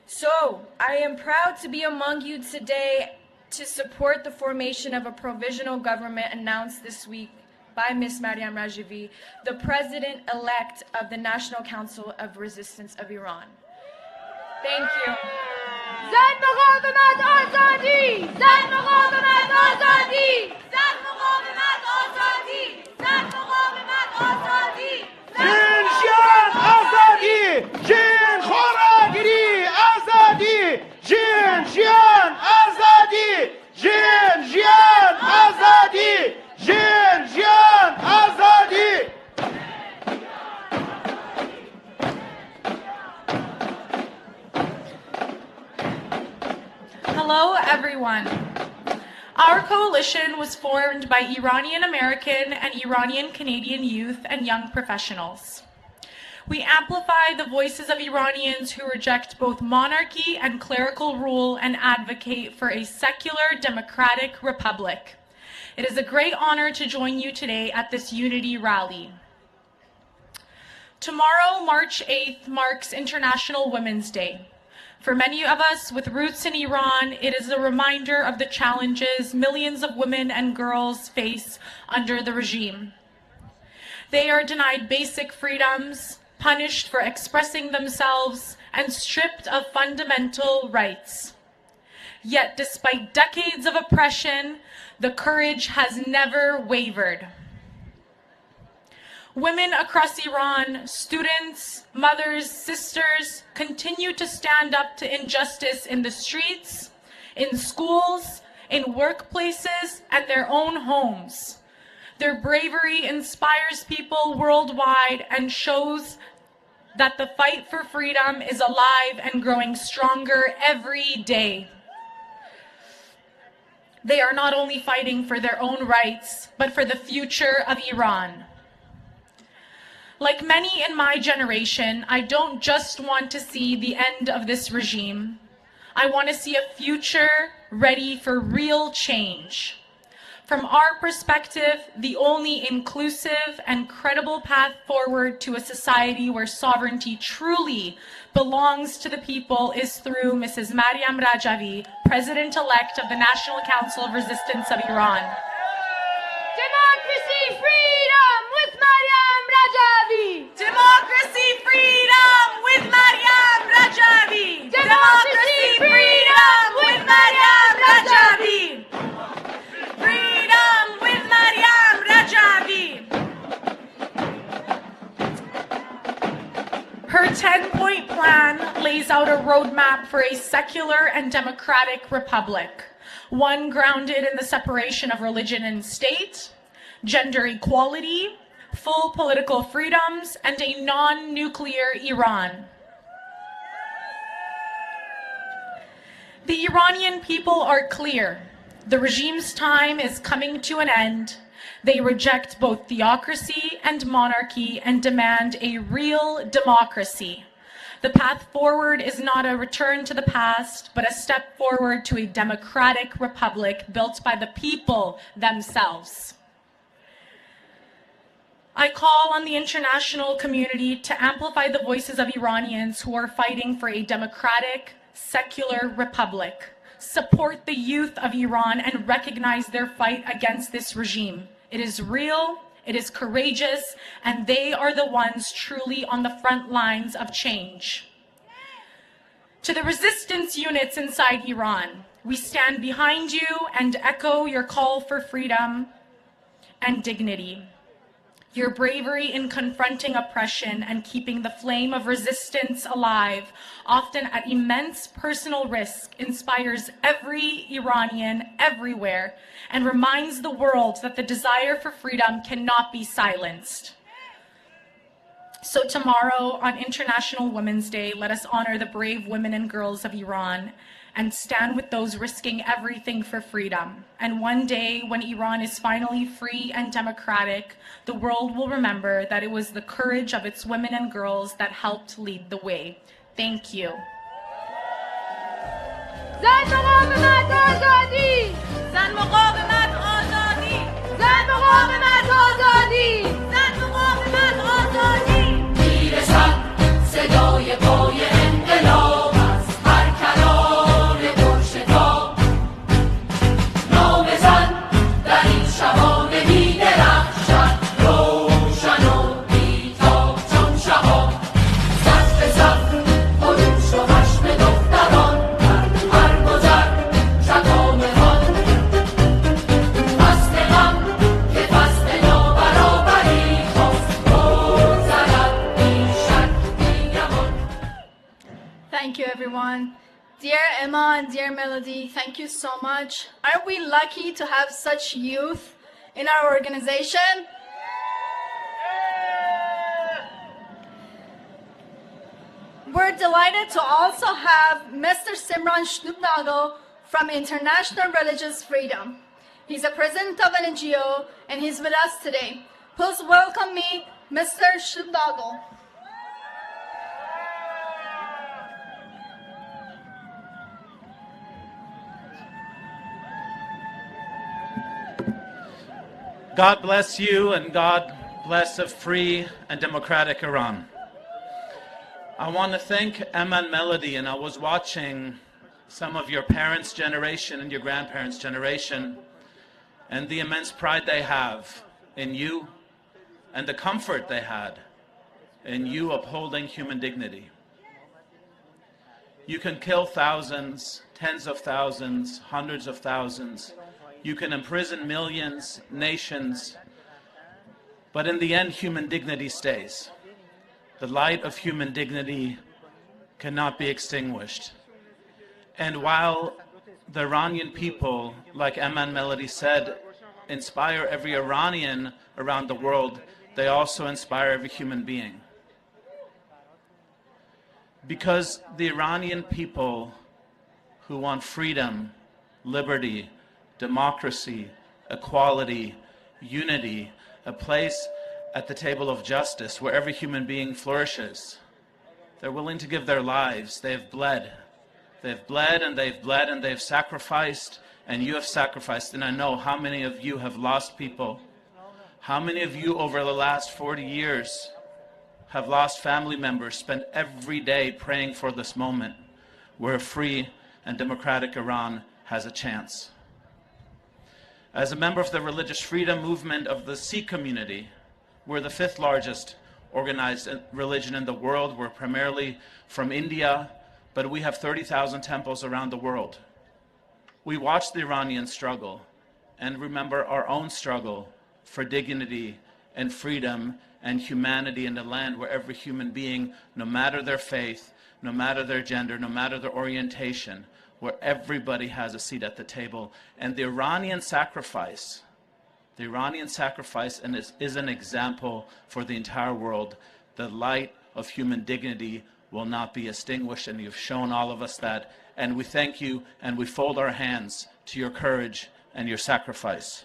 So, I am proud to be among you today to support the formation of a provisional government announced this week by Ms. Maryam Rajavi, the President-elect of the National Council of Resistance of Iran. Thank you. زن مقاومت آزادی، زن مقاومت آزادی، زن مقاومت آزادی، زن مقاومت آزادی. جنشان آزادی، جن خوراگیری آزادی، جنشان آزادی، جنشان آزادی، جنشان آزادی. Hello, everyone. Our coalition was formed by Iranian American and Iranian Canadian youth and young professionals. We amplify the voices of Iranians who reject both monarchy and clerical rule and advocate for a secular democratic republic. It is a great honor to join you today at this unity rally. Tomorrow, March 8th, marks International Women's Day. For many of us with roots in Iran, it is a reminder of the challenges millions of women and girls face under the regime. They are denied basic freedoms, punished for expressing themselves, and stripped of fundamental rights. Yet, despite decades of oppression, the courage has never wavered. Women across Iran, students, mothers, sisters, continue to stand up to injustice in the streets, in schools, in workplaces, and their own homes. Their bravery inspires people worldwide and shows that the fight for freedom is alive and growing stronger every day. They are not only fighting for their own rights, but for the future of Iran. Like many in my generation, I don't just want to see the end of this regime. I want to see a future ready for real change. From our perspective, the only inclusive and credible path forward to a society where sovereignty truly belongs to the people is through Mrs. Maryam Rajavi, President-elect of the National Council of Resistance of Iran. Democracy, freedom with Maryam Rajavi. Democracy, freedom with Maryam Rajavi. Democracy, freedom with Maryam Rajavi. Freedom with Maryam Rajavi. Her 10-point plan lays out a roadmap for a secular and democratic republic, one grounded in the separation of religion and state, gender equality, full political freedoms, and a non-nuclear Iran. The Iranian people are clear. The regime's time is coming to an end. They reject both theocracy and monarchy and demand a real democracy. The path forward is not a return to the past, but a step forward to a democratic republic built by the people themselves. I call on the international community to amplify the voices of Iranians who are fighting for a democratic, secular republic. Support the youth of Iran and recognize their fight against this regime. It is real, it is courageous, and they are the ones truly on the front lines of change. To the resistance units inside Iran, we stand behind you and echo your call for freedom and dignity. Your bravery in confronting oppression and keeping the flame of resistance alive, often at immense personal risk, inspires every Iranian everywhere and reminds the world that the desire for freedom cannot be silenced. So tomorrow, on International Women's Day, let us honor the brave women and girls of Iran and stand with those risking everything for freedom. And one day, when Iran is finally free and democratic, the world will remember that it was the courage of its women and girls that helped lead the way. Thank you. زن مقاومت آزادی زن مقاومت آزادی زن مقاومت آزادی زن مقاومت آزادی میرسد صدای پای انقلاب از هر کنار پرشتاب نام زن در این شبانه می‌درخشد روشن و بی‌تاب چون شهاب صف به صف خروش و حشم دختران در هر گذر شتام‌خوان فصل غم که فصل نابرابری خواست بگذرد بی شک بی گمان. Thank you, everyone. Dear Emma and dear Melody, thank you so much. Aren't we lucky to have such youth in our organization? We're delighted to also have Mr. Simran Shnubnago from International Religious Freedom. He's a president of an NGO and he's with us today. Please welcome me, Mr. Shnubnago. God bless you and God bless a free and democratic Iran. I want to thank Emma and Melody, and I was watching some of your parents' generation and your grandparents' generation and the immense pride they have in you and the comfort they had in you upholding human dignity. You can kill thousands, tens of thousands, hundreds of thousands. You can imprison millions, nations, but in the end, human dignity stays. The light of human dignity cannot be extinguished. And while the Iranian people, like Emma and Melody said, inspire every Iranian around the world, they also inspire every human being. Because the Iranian people who want freedom, liberty, democracy, equality, unity, a place at the table of justice where every human being flourishes. They're willing to give their lives. They've bled. They've bled and they've bled and they've sacrificed, and you have sacrificed. And I know how many of you have lost people. How many of you over the last 40 years have lost family members, spent every day praying for this moment where a free and democratic Iran has a chance. As a member of the religious freedom movement of the Sikh community, we're the 5th largest organized religion in the world. We're primarily from India, but we have 30,000 temples around the world. We watch the Iranian struggle and remember our own struggle for dignity and freedom and humanity in a land where every human being, no matter their faith, no matter their gender, no matter their orientation, where everybody has a seat at the table. And the Iranian sacrifice is an example for the entire world. The light of human dignity will not be extinguished, and you've shown all of us that. And we thank you, and we fold our hands to your courage and your sacrifice.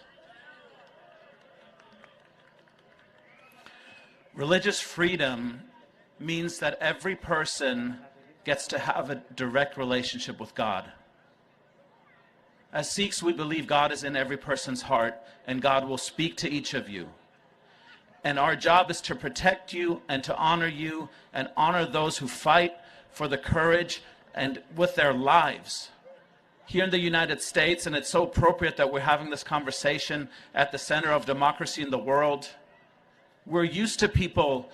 Religious freedom means that every person gets to have a direct relationship with God. As Sikhs, we believe God is in every person's heart, and God will speak to each of you. And our job is to protect you and to honor you and honor those who fight for the courage and with their lives. Here in the United States, and it's so appropriate that we're having this conversation at the center of democracy in the world, we're used to people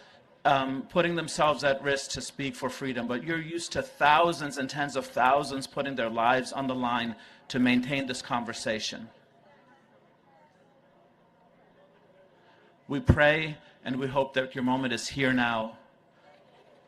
putting themselves at risk to speak for freedom, but you're used to thousands and tens of thousands putting their lives on the line to maintain this conversation. We pray and we hope that your moment is here now,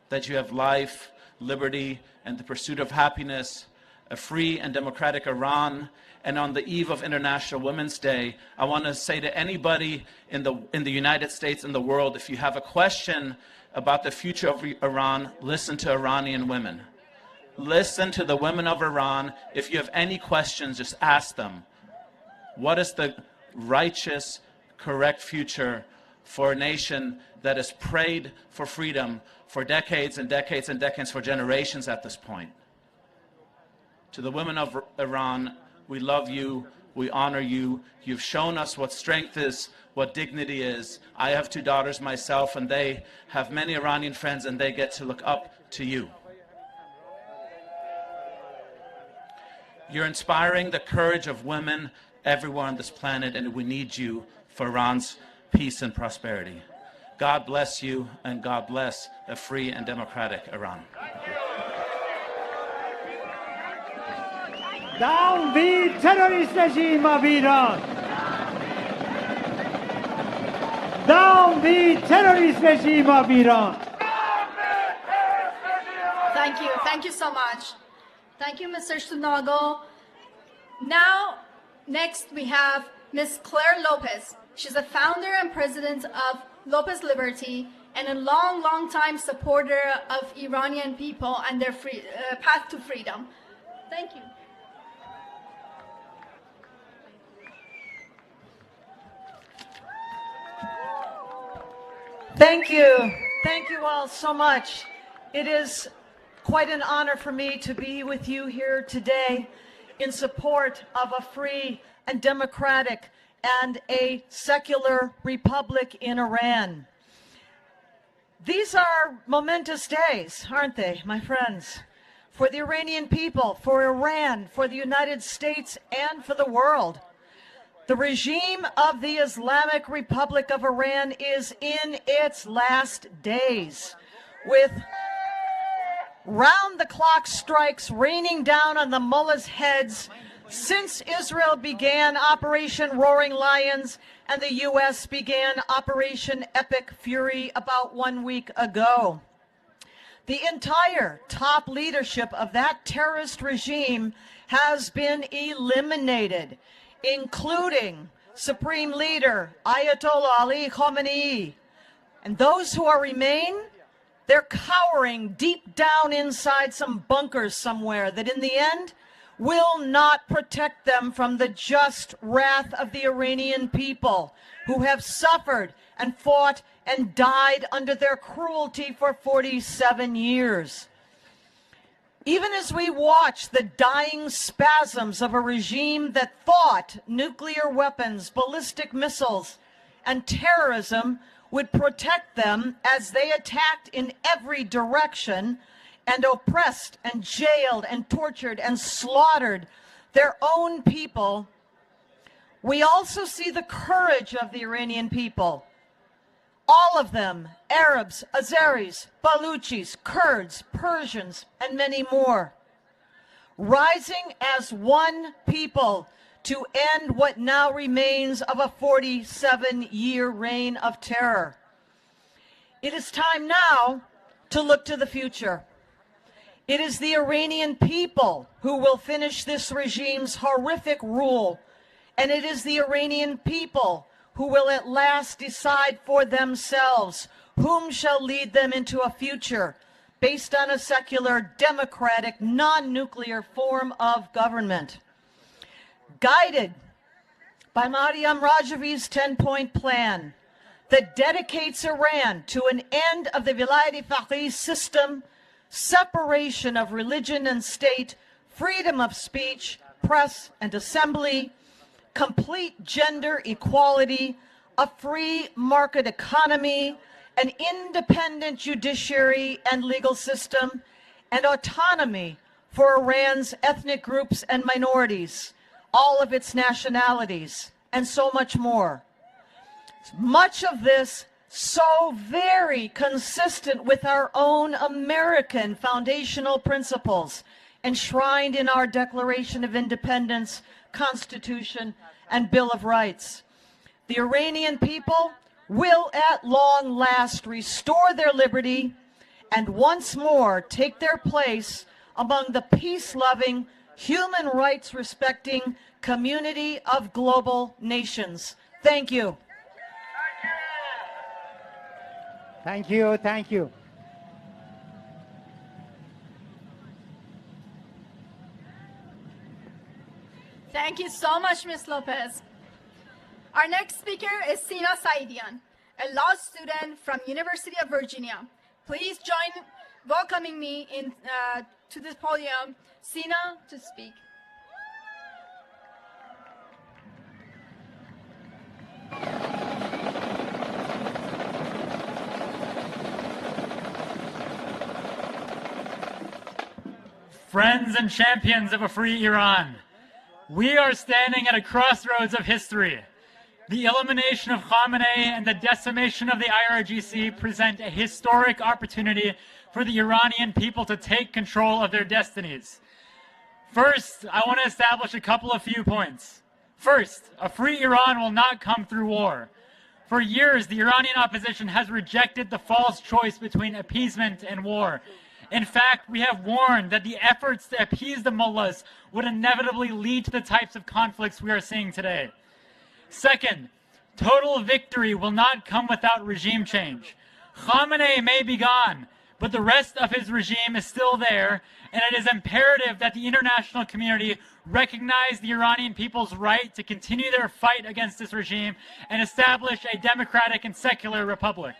that you have life, liberty, and the pursuit of happiness a free and democratic Iran. And on the eve of International Women's Day, I want to say to anybody in the United States and the world, if you have a question about the future of Iran, listen to Iranian women. Listen to the women of Iran. If you have any questions, just ask them. What is the righteous, correct future for a nation that has prayed for freedom for decades and decades and decades, for generations at this point? To the women of Iran, we love you, we honor you. You've shown us what strength is, what dignity is. I have 2 daughters myself, and they have many Iranian friends, and they get to look up to you. You're inspiring the courage of women everywhere on this planet, and we need you for Iran's peace and prosperity. God bless you, and God bless a free and democratic Iran. Down the terrorist regime of Iran! Down the terrorist regime of Iran! Thank you so much. Thank you, Mr. Sunago. Now, next we have Ms. Clare Lopez. She's a founder and president of Lopez Liberty and a long time supporter of Iranian people and their path to freedom. Thank you. Thank you. Thank you all so much. It is quite an honor for me to be with you here today in support of a free and democratic and a secular republic in Iran. These are momentous days, aren't they, my friends? For the Iranian people, for Iran, for the United States, and for the world. The regime of the Islamic Republic of Iran is in its last days, with round-the-clock strikes raining down on the mullahs' heads since Israel began Operation Roaring Lions and the U.S. began Operation Epic Fury about 1 week ago. The entire top leadership of that terrorist regime has been eliminated, including Supreme Leader Ayatollah Ali Khamenei. And those who remain, they're cowering deep down inside some bunkers somewhere that in the end will not protect them from the just wrath of the Iranian people who have suffered and fought and died under their cruelty for 47 years. Even as we watch the dying spasms of a regime that thought nuclear weapons, ballistic missiles, and terrorism would protect them as they attacked in every direction and oppressed and jailed and tortured and slaughtered their own people, we also see the courage of the Iranian people. All of them, Arabs, Azeris, Baluchis, Kurds, Persians, and many more, rising as one people to end what now remains of a 47-year reign of terror. It is time now to look to the future. It is the Iranian people who will finish this regime's horrific rule, and it is the Iranian people who will at last decide for themselves whom shall lead them into a future based on a secular, democratic, non-nuclear form of government. Guided by Maryam Rajavi's 10-point plan that dedicates Iran to an end of the Vilayat-e-Faqih system, separation of religion and state, freedom of speech, press and assembly, complete gender equality, a free market economy, an independent judiciary and legal system, and autonomy for Iran's ethnic groups and minorities, all of its nationalities, and so much more. Much of this so very consistent with our own American foundational principles enshrined in our Declaration of Independence, Constitution, and Bill of Rights. The Iranian people will at long last restore their liberty and once more take their place among the peace-loving, human rights respecting community of global nations. Thank you. Thank you. Thank you. Thank you so much, Ms. Lopez. Our next speaker is Sina Saidian, a law student from University of Virginia. Please join welcoming me to the podium, Sina, to speak. Friends and champions of a free Iran, we are standing at a crossroads of history. The elimination of Khamenei and the decimation of the IRGC present a historic opportunity for the Iranian people to take control of their destinies. First, I want to establish a couple of few points. First, a free Iran will not come through war. For years, the Iranian opposition has rejected the false choice between appeasement and war. In fact, we have warned that the efforts to appease the mullahs would inevitably lead to the types of conflicts we are seeing today. Second, total victory will not come without regime change. Khamenei may be gone, but the rest of his regime is still there, and it is imperative that the international community recognize the Iranian people's right to continue their fight against this regime and establish a democratic and secular republic.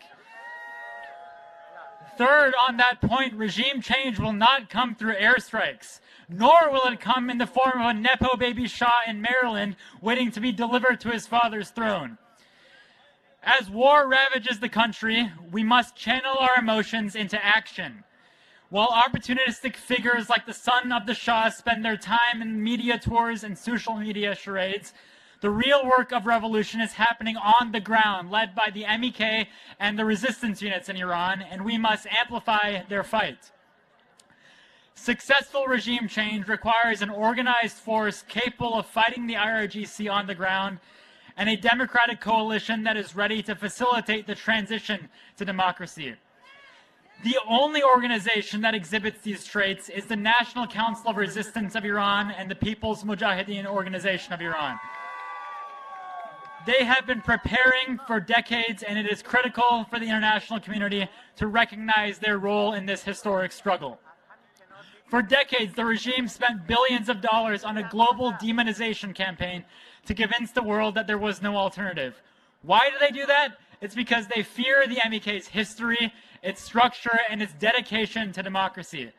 Third, on that point, regime change will not come through airstrikes, nor will it come in the form of a Nepo baby Shah in Maryland waiting to be delivered to his father's throne. As war ravages the country, we must channel our emotions into action. While opportunistic figures like the son of the Shah spend their time in media tours and social media charades, the real work of revolution is happening on the ground, led by the MEK and the resistance units in Iran, and we must amplify their fight. Successful regime change requires an organized force capable of fighting the IRGC on the ground and a democratic coalition that is ready to facilitate the transition to democracy. The only organization that exhibits these traits is the National Council of Resistance of Iran and the People's Mujahideen Organization of Iran. They have been preparing for decades, and it is critical for the international community to recognize their role in this historic struggle. For decades, the regime spent billions of dollars on a global demonization campaign to convince the world that there was no alternative. Why do they do that? It's because they fear the MEK's history, its structure, and its dedication to democracy.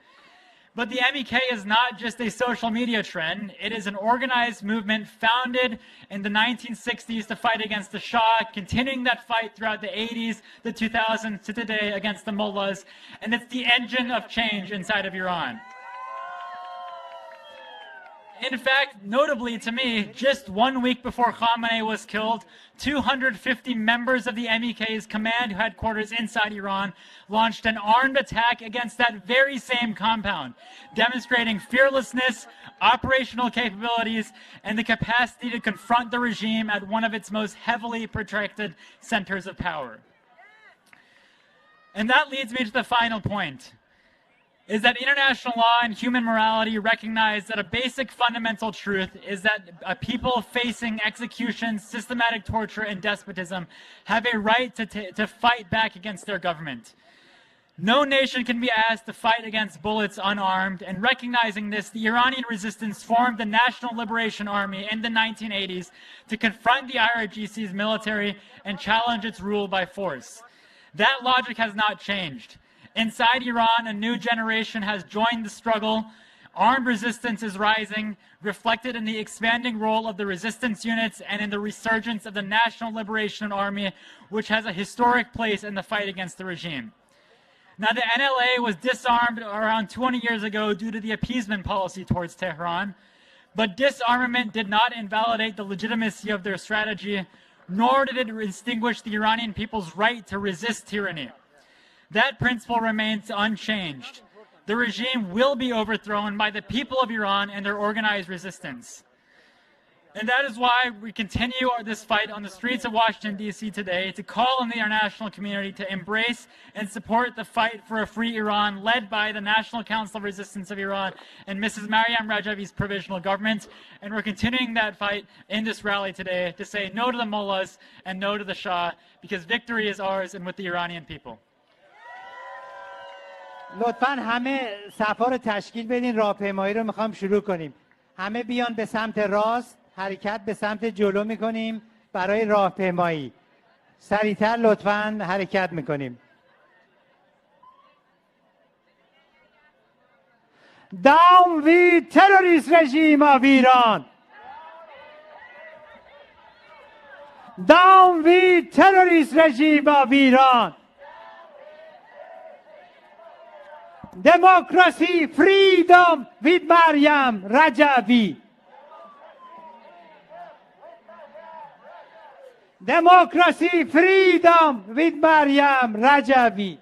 But the MEK is not just a social media trend. It is an organized movement founded in the 1960s to fight against the Shah, continuing that fight throughout the 80s, the 2000s, to today against the mullahs, and it's the engine of change inside of Iran. In fact, notably to me, just 1 week before Khamenei was killed, 250 members of the MEK's command headquarters inside Iran launched an armed attack against that very same compound, demonstrating fearlessness, operational capabilities, and the capacity to confront the regime at one of its most heavily protected centers of power. And that leads me to the final point, is that international law and human morality recognize that a basic fundamental truth is that a people facing execution, systematic torture, and despotism have a right to fight back against their government. No nation can be asked to fight against bullets unarmed, and recognizing this, the Iranian resistance formed the National Liberation Army in the 1980s to confront the IRGC's military and challenge its rule by force. That logic has not changed. Inside Iran, a new generation has joined the struggle. Armed resistance is rising, reflected in the expanding role of the resistance units and in the resurgence of the National Liberation Army, which has a historic place in the fight against the regime. Now, the NLA was disarmed around 20 years ago due to the appeasement policy towards Tehran, but disarmament did not invalidate the legitimacy of their strategy, nor did it extinguish the Iranian people's right to resist tyranny. That principle remains unchanged. The regime will be overthrown by the people of Iran and their organized resistance. And that is why we continue this fight on the streets of Washington, D.C. today to call on the international community to embrace and support the fight for a free Iran led by the National Council of Resistance of Iran and Mrs. Maryam Rajavi's provisional government. And we're continuing that fight in this rally today to say no to the mullahs and no to the Shah, because victory is ours and with the Iranian people. لطفاً همه صفا رو تشکیل بدین، راهپیمایی رو میخوام شروع کنیم. همه بیان به سمت راست، حرکت به سمت جلو میکنیم برای راهپیمایی. سریعتر لطفاً حرکت میکنیم. Down with terrorist regime of Iran. Down with terrorist regime of Iran. Democracy, freedom with Maryam Rajavi. Democracy, freedom with Maryam Rajavi.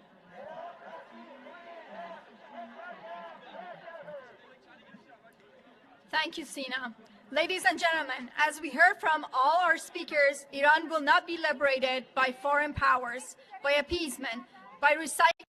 Thank you, Sina. Ladies and gentlemen, as we heard from all our speakers, Iran will not be liberated by foreign powers, by appeasement, by recycling.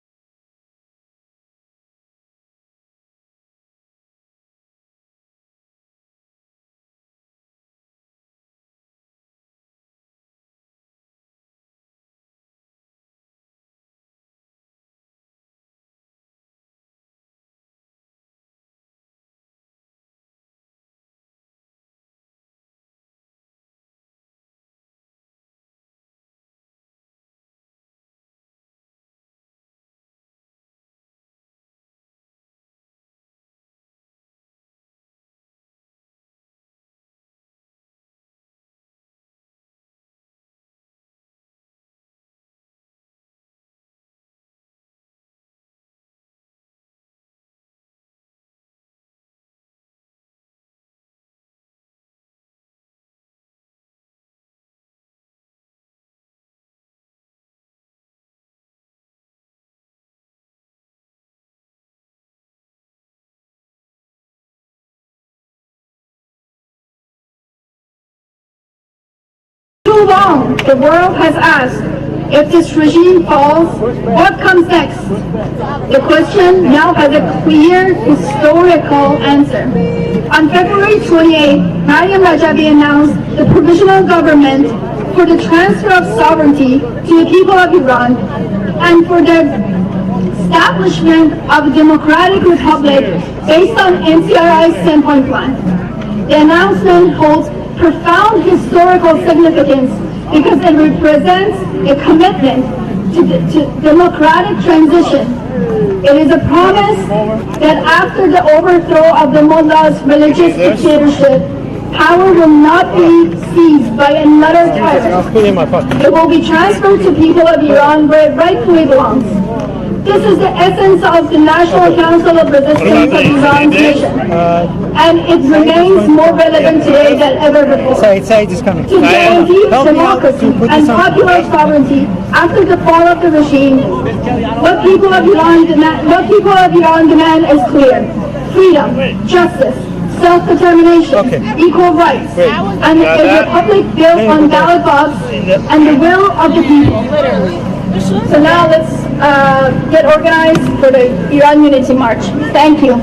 Too long, the world has asked, if this regime falls, what comes next? The question now has a clear historical answer. On February 28, Maryam Rajavi announced the provisional government for the transfer of sovereignty to the people of Iran and for the establishment of a democratic republic based on NCRI's 10-point plan. The announcement holds profound historical significance because it represents a commitment to democratic transition. It is a promise that after the overthrow of the mullah's religious dictatorship, power will not be seized by another tyrant. It will be transferred to people of Iran where it rightfully belongs. This is the essence of the National Council of Resistance of Iran's mission, and it remains more relevant today than ever before. To guarantee democracy and popular sovereignty after the fall of the regime, what people of Iran demand is clear: freedom, justice, self-determination, equal rights, and a republic built on ballot box and the will of the people. So now let's get organized for the Iran Unity March. Thank you.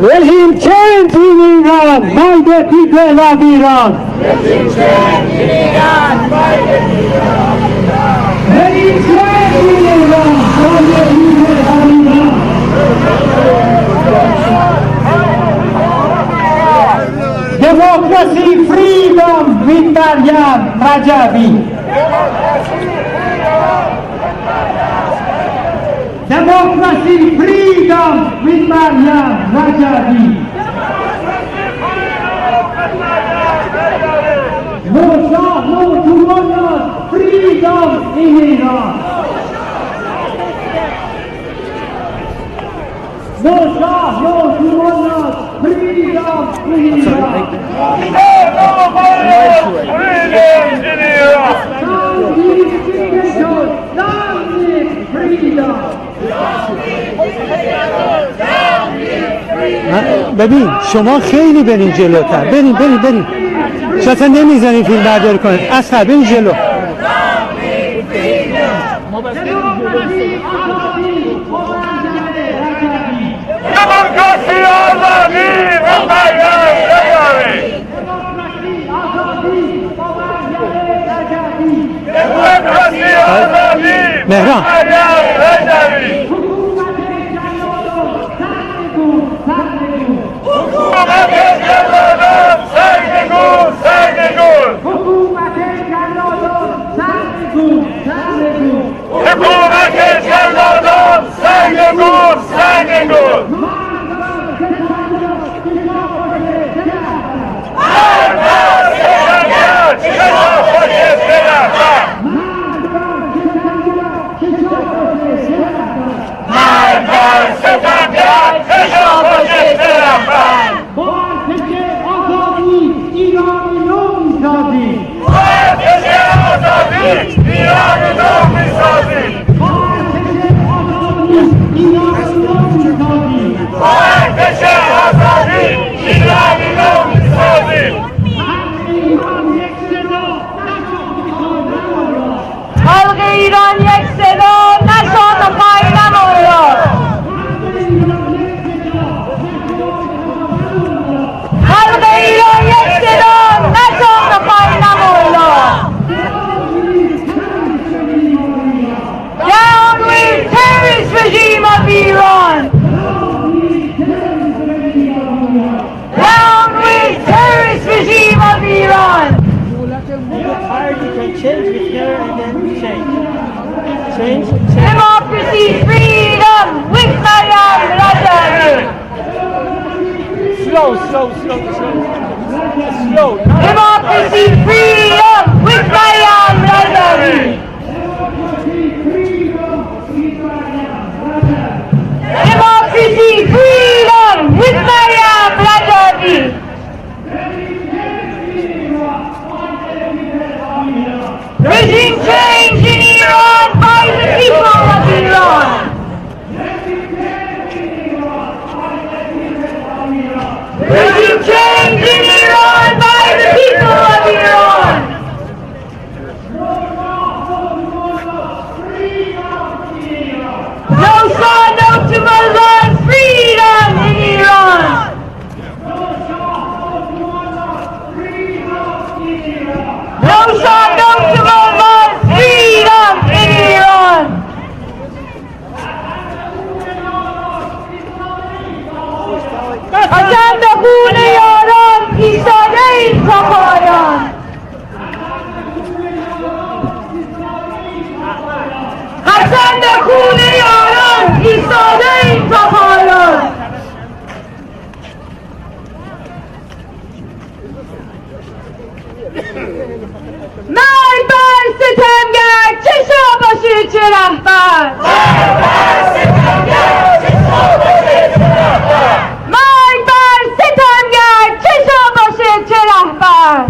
Regime change in Iran by the people of Iran. Regime change in Iran by the people of Iran. Regime change in Iran by the people of Iran. Democracy, freedom with Maryam Rajavi. Democracy, freedom with Maryam Rajavi. No Shah, no to mullahs, freedom in Iran. No Shah, no to mullahs, freedom in Iran. Freedom in Iran. Down with dictatorship, down with freedom. Down with freedom. ببین شما خیلی برین جلوتر، برین شما اصلا نمیزنین فیلم برداری کنید، اصلا برین جلو. دموکراسی آزادی و میدان رجوی، دموکراسی آزادی مهران حکومت جلادان سرنگون حکومت جلادان سرنگون خلق ایران یک صدا نشان و پای نماند. خلق ایران یک صدا نشان و پای نماند. Down with terrorist regime of Iran. Down with terrorist regime of Iran. Democracy, freedom with Maryam Rajavi. Slow. Democracy, freedom with Maryam Rajavi. Democracy, freedom with Maryam Rajavi. Regime change in Iran by the people of Iran. Regime change in Iran by the people of Iran. No Shah, no to Mullah's freedom in Iran. No Shah, no to Mullah's freedom in Iran. حسن به خون یاران ایستاده ایم تا پایان. حسن به خون یاران ایستاده ایم تا پایان. مرگ بر ستمگر چه شاه باشه چه رهبر. مرگ بر ستمگر چه شاه باشه چه رهبر.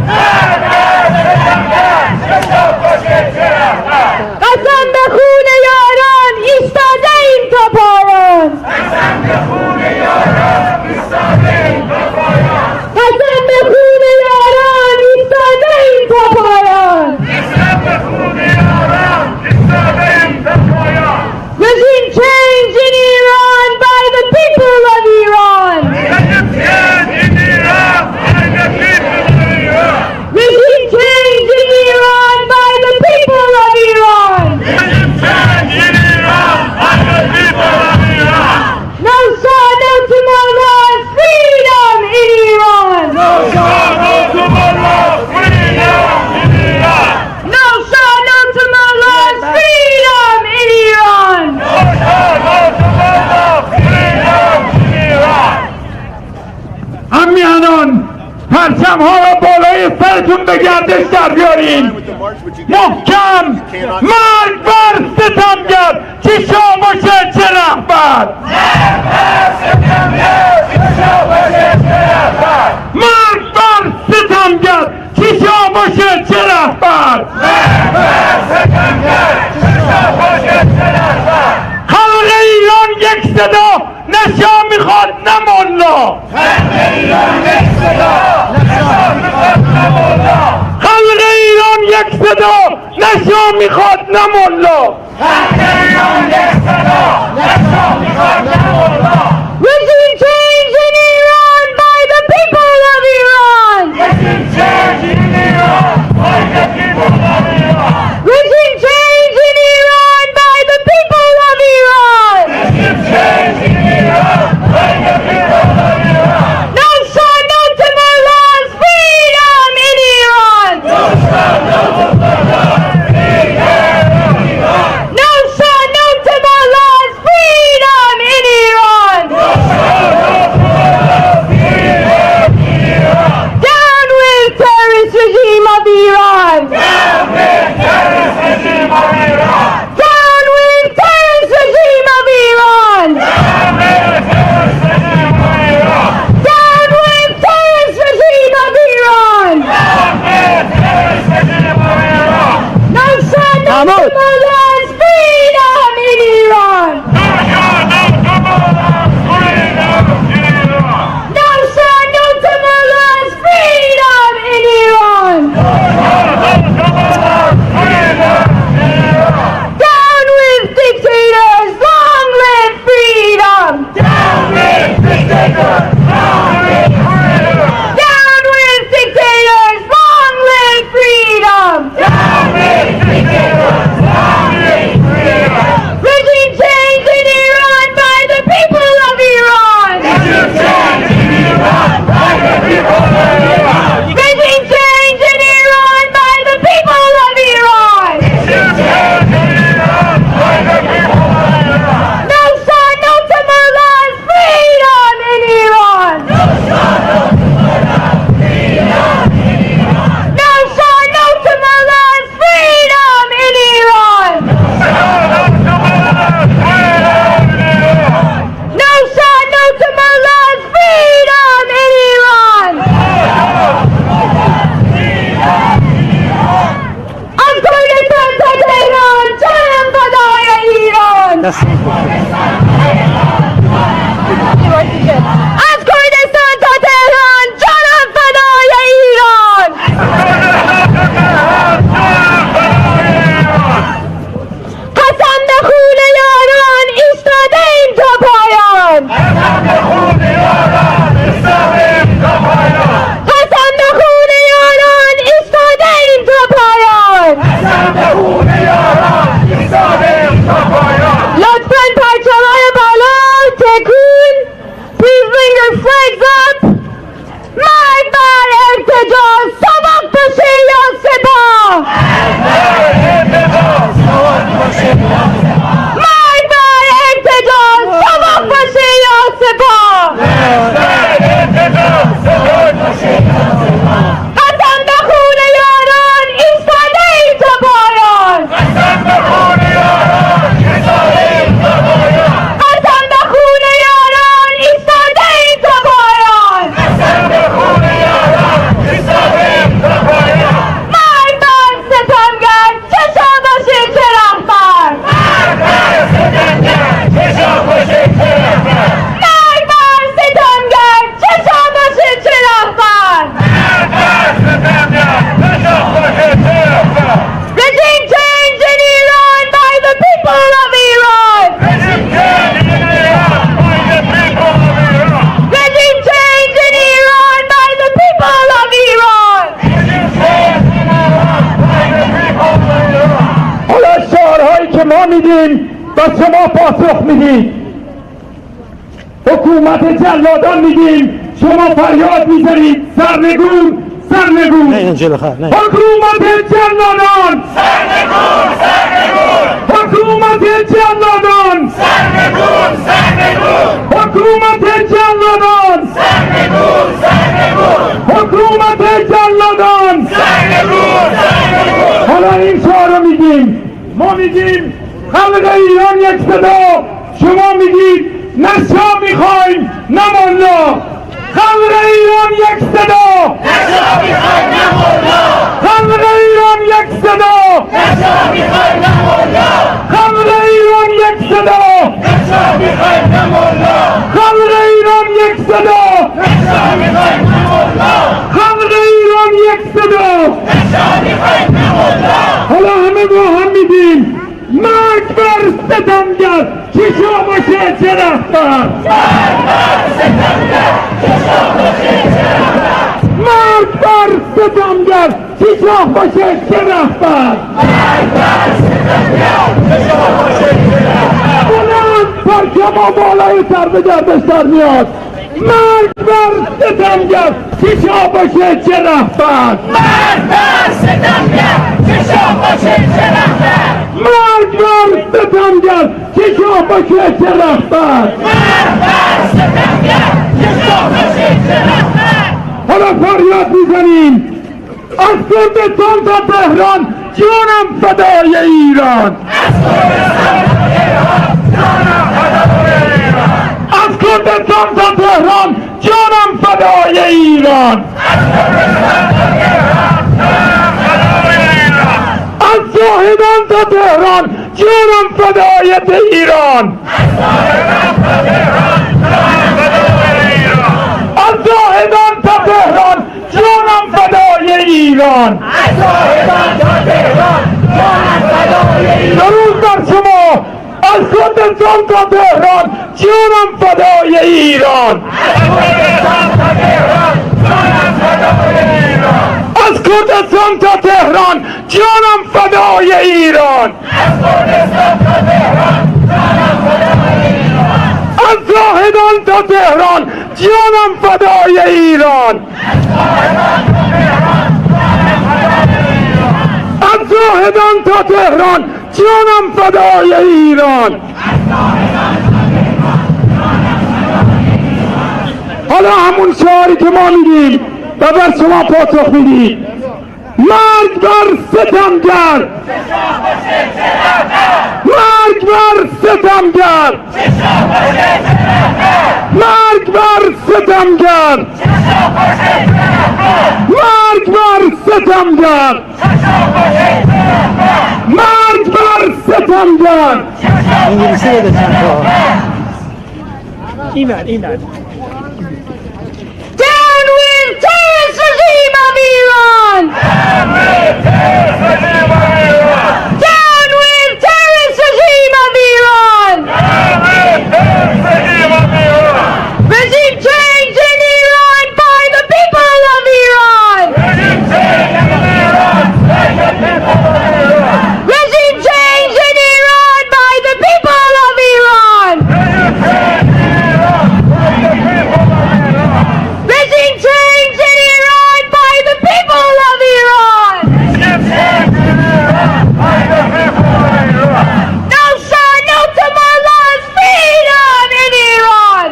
قسم به خون یاران ایستاده ایم تا پایان. قسم به خون یاران ایستاده ایم تا پایان. قسم به خون یاران ایستاده ایم تا پایان. قسم به خون یاران ایستاده ایم تا پایان. Regime change in Iran by the people of Iran. Regime change in Iran by the people of Iran. Regime change in Iran by the people of Iran. Regime change in Iran by the people of Iran. No Shah, no to Mullah's freedom in Iran. No Shah, no to Mullah's freedom in Iran. No Shah, no to Mullah's freedom in Iran. No Shah, no to Mullah's freedom in Iran. همیهنان پرچم ها را بالای سرتون به گردش در بیارین محکم. مرگ بر ستمگر چه شاه باشه چه رهبر. مرگ بر ستمگر چه شاه باشه چه رهبر. خلق ایران یک صدا نه شاه میخواد نه ملا. خلق ایران یک صدا خلق ایران یک صدا نشا میخواد نه ملا خلق ایران یک صدا نشا میخواد نه ملا Regime change in Iran by the people of Iran. Regime change in Iran by the people of Iran. Regime change in Iran by the people of Iran. Regime change in Iran by the people of Iran. No Shah, no to mullahs, freedom in Iran. No Shah, no to mullahs, freedom in Iran. No Shah, no to mullahs, freedom in Iran. No Shah, no to mullahs, freedom in Iran. Down with terrorist regime of Iran. Down with terrorist regime of Iran. Down with terrorist regime of Iran. Down with terrorist regime of Iran. Down with terrorist regime of Iran. Down with terrorist regime of Iran. No Shah, no to mullahs, freedom in Iran. No Shah, no to mullahs, freedom in Iran. No Shah, no to mullahs, freedom in Iran. Down with dictators, long live freedom. Down with dictators, long live freedom. Down with dictators, long live freedom. Down with dictators, long live freedom. Regime change in Iran by the people of Iran. Regime change in Iran by the people of Iran. Regime change in Iran by the people of Iran. Regime change in Iran by the people of Iran. No Shah, no to mullahs, freedom in Iran. No Shah, no to mullahs, freedom in Iran. No Shah, no to mullahs, freedom in Iran. No Shah, no to mullahs, freedom in Iran. از کردستان تا تهران جانم فدای ایران. از کردستان تا تهران جانم فدای ایران. قسم به خون یاران ایستاده ایم تا پایان. قسم به خون یاران ایستاده ایم تا پایان. قسم به خون یاران ایستاده ایم تا پایان. قسم به خون یاران ایستاده ایم تا پایان. لطفاً پرچم‌های بالا تکون. Please bring your flags up. مرگ بر ارتجاع سبق باشه یا سپاه. مرگ بر ارتجاع سبق باشه یا سپاه. قسم به خون یاران ایستاده ایم تا پایان. قسم به خون یاران ایستاده ایم تا پایان. قسم به خون یاران ایستاده ایم تا پایان. قسم به خون یاران ایستاده ایم تا پایان. مرگ بر ستمگر چشا باشه چه رهبر. مرگ بر ستمگر چشا باشه چه رهبر. مرگ بر ستمگر چشا باشه چه رهبر. مرگ بر ستمگر چشا باشه چه رهبر. Regime change in Iran by the people of Iran. Regime change in Iran by the people of Iran. Regime change in Iran by the people of Iran. Regime change in Iran by the people of Iran. حالا شعارهایی که ما میدیم و شما پاسخ میدید. حکومت جلادان میگیم شما فریاد میزنید سرنگون سرنگون. حکومت جلادان سرنگون سرنگون. حکومت جلادان سرنگون سرنگون. حکومت جلادان سرنگون سرنگون. حکومت جلادان سرنگون سرنگون. حالا این شعار رو میگیم. ما میگیم خلق ایران یک صدا. شما میگید نه شاه میخوایم نه ملا. خلق ایران یک صدا. نه شاه میخوایم نه ملا. خلق ایران یک صدا. نه شاه میخوایم نه ملا. خلق ایران یک صدا. نه شاه میخوایم نه ملا. خلق ایران یک صدا. با هم میدیم مرگ بر ستمگر چه شاه باشه چه رهبر مرگ بر ستمگر چه شاه باشه چه رهبر بلند پرچم و بالای سر به گردش در میاد مرگ بر ستمگر چه شاه باشه چه رهبر مرگ بر ستمگر چه شاه باشه چه رهبر مرگ بر ستمگر چه شاه باشه چه رهبر مرگ بر ستمگر چه شاه باشه چه رهبر حالا فریاد میزنیم از کردستان تا تهران جانم فدای ایران از کردستان تا تهران جانم فدای ایران از زاهدان تا تهران جانم فدای ایران از زاهدان تا تهران جانم فدای ایران درود بر شما از کردستان تا تهران جانم فدای ایران از کردستان تا تهران جانم فدای ایران از زاهدان تا تهران جانم فدای ایران از زاهدان تا تهران جانم فدای ایران حالا همون شعاری که ما میگیم و بر شما پاسخ میدیم مرگ بر ستمگر مرگ بر ستمگر مرگ بر ستمگر مرگ بر ستمگر مرگ بر ستمگر انگلیسی بده چند تا این Down with terrorist regime of Iran! Down with terrorist regime of Iran! Regime change in Iran by the people of Iran! Regime change in Iran by the people of Iran! Regime change in Iran by the people of Iran! No Shah, no to Mullah's freedom in Iran!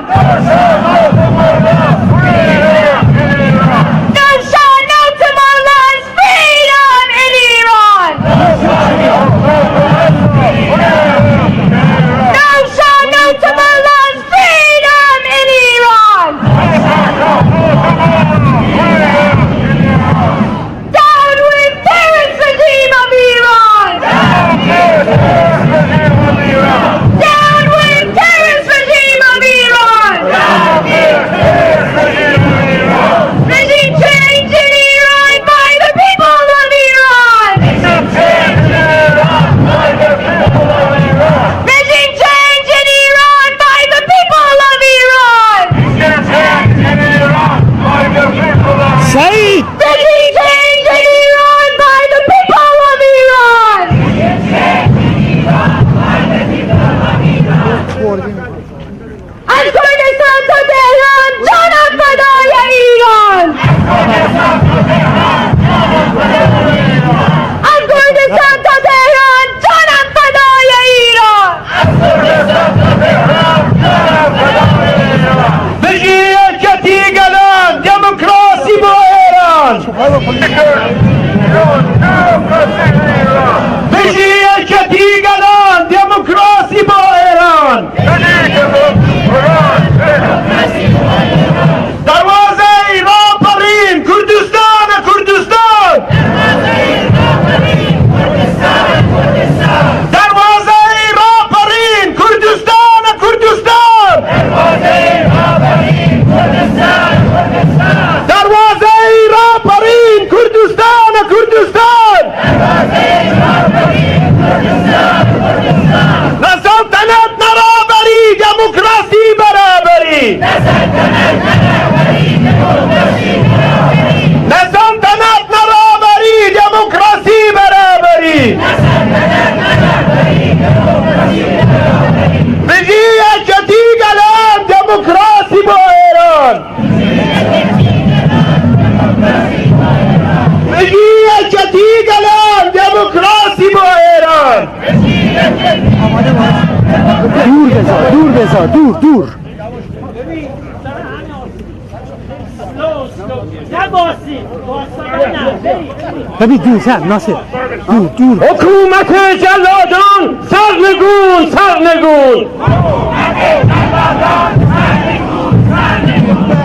No Shah, no to Mullah's freedom in Iran! No Shah, no to Mullah's freedom in Iran! Down with terrorist regime of Iran! Down with terrorist regime of Iran! Regime change in Iran by the people of Iran! Regime change in Iran by the people of Iran! Saeed Regime change in Iran by the people of Iran! از کردستان تا تهران جانم فدای ایران! از کردستان تا تهران جانم فدای ایران! بگی کتی گلان دموکراسی با ایران بگی کتی گلان دموکراسی با ایران بذار دور ببین دور سر ناصر دور حکومت جلادان سرنگون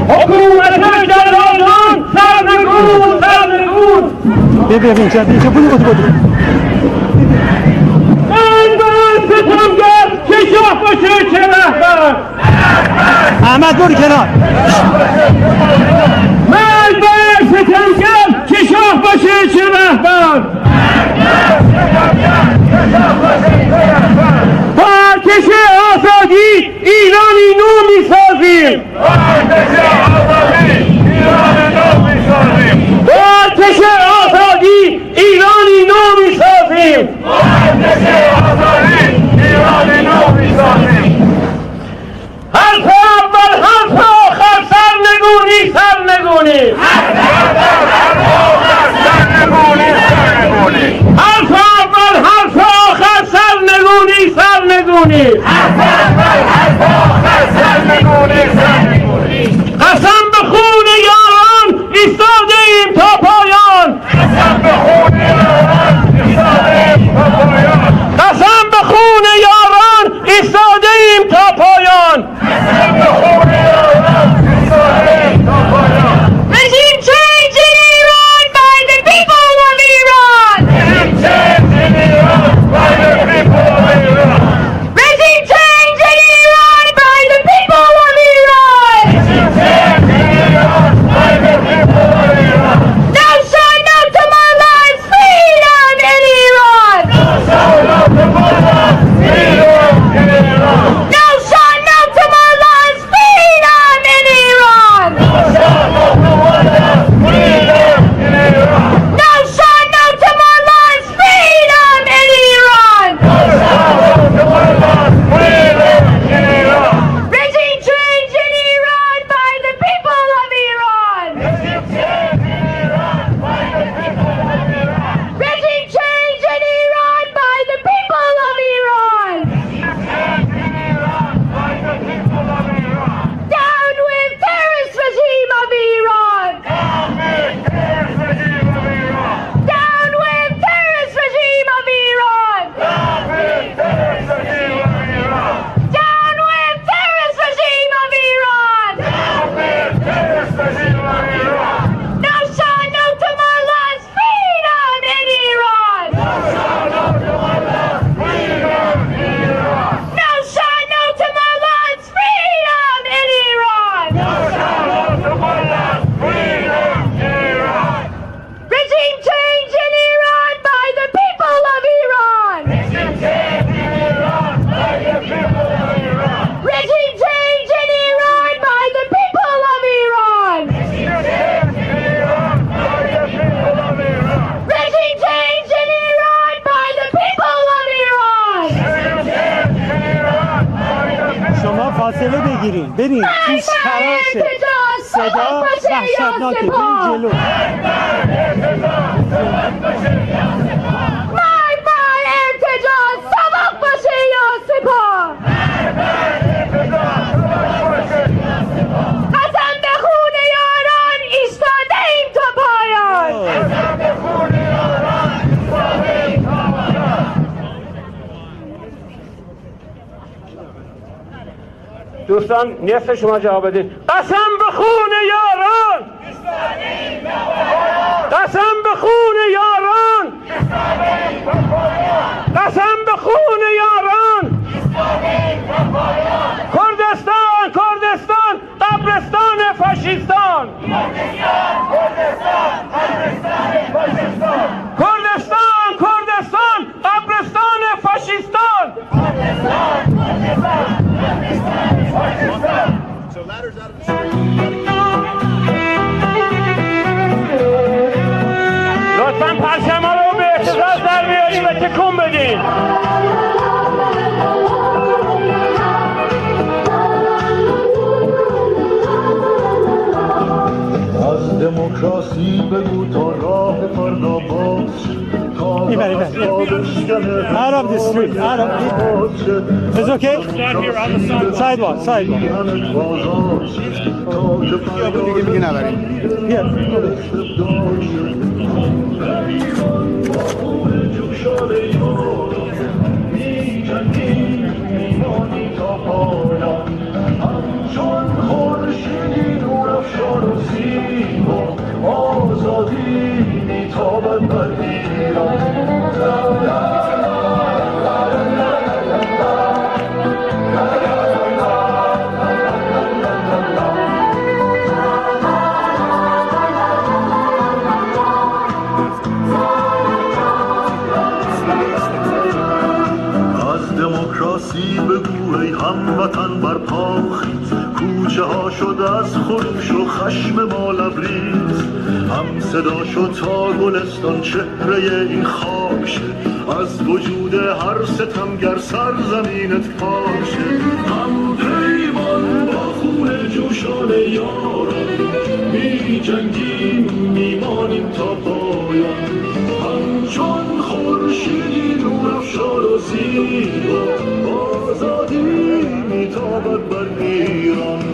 حکومت جلادان سرنگون ببین اینجا بودو من به ستمگر که شاه باشه چه رهبر احمد برو کنار من به ستمگر که شاه باشه چه رهبر با ارتش آزادی ایرانی نو میسازیم با ارتش آزادی ایرانی نو میسازیم حرف اول حرف آخر سرنگونی حرف اول حرف آخر سرنگونی قسم به خون یاران ایستاده ایم تا پایان قسم به خون یاران ایستاده ایم تا پایان Regime change in Iran by the people of Iran. Regime change in Iran by the people of Iran. Regime change in Iran by the people of Iran. Regime change in Iran by the people of Iran. No shall no to Mullah's freedom in Iran. No shall no to Mullah's freedom in Iran. No shall no to Mullah's freedom in Iran. No shall no to Mullah's freedom in Iran. No shall no to Mullah's freedom in Iran. No shall no to Mullah's freedom in Iran. Regime change in Iran by the people of Iran. Regime change in Iran by the people of Iran. Regime change in Iran by the people of Iran. Regime change in Iran by the people of Iran. Down with terrorist regime of Iran. Down with terrorist regime of Iran. Down with terrorist regime of Iran. Down with terrorist regime of Iran. Down with terrorist regime of Iran. Down with terrorist regime of Iran. No shall no to Mullah's freedom in Iran. No shall no to Mullah's freedom in Iran. No shall no to Mullah's freedom in Iran. No shall no to Mullah's freedom in Iran. Regime change in Iran by the people of Iran. Regime change in Iran by the people of Iran. Regime change in Iran by the people of Iran. Regime change in Iran by the people of Iran. Regime change in Iran by the people of Iran. Regime change in Iran by the people. شما فاصله بگیرین برین پیش خراشه صدا وحشتناکه برین جلو مرگ بر ارتجاع سبق باشه یا سپاه. قسم به خون یاران ایستاده ایم تا پایان. دوستان نصف شما جواب بدید. قسم به خون یاران قسم به خون یاران قسم به خون یاران کردستان کردستان قبرستان فاشیستان کردستان کردستان قبرستان فاشیستان لطفاً پرچم‌ها رو به اعتراض در بیارید و تکون بدین. از دموکراسی بگو تا راه فردا باز، تا Out of the street. Out of the... It's okay? Stand here on the sidewalk. Sidewalk. بگو ای هموطن برپا خیز، کوچه ها شد از خروش و خشم ما لبریز، هم صدا شد تا گلستان چهره این خاک شد، از وجود هر ستمگر سرزمینت پاک شد، هم پیمان با خون جوشان یاران، می جنگیم میمانیم تا پایان، همچون خورشیدی نور افشان و زیبا، آزادی میتابد بر ایران.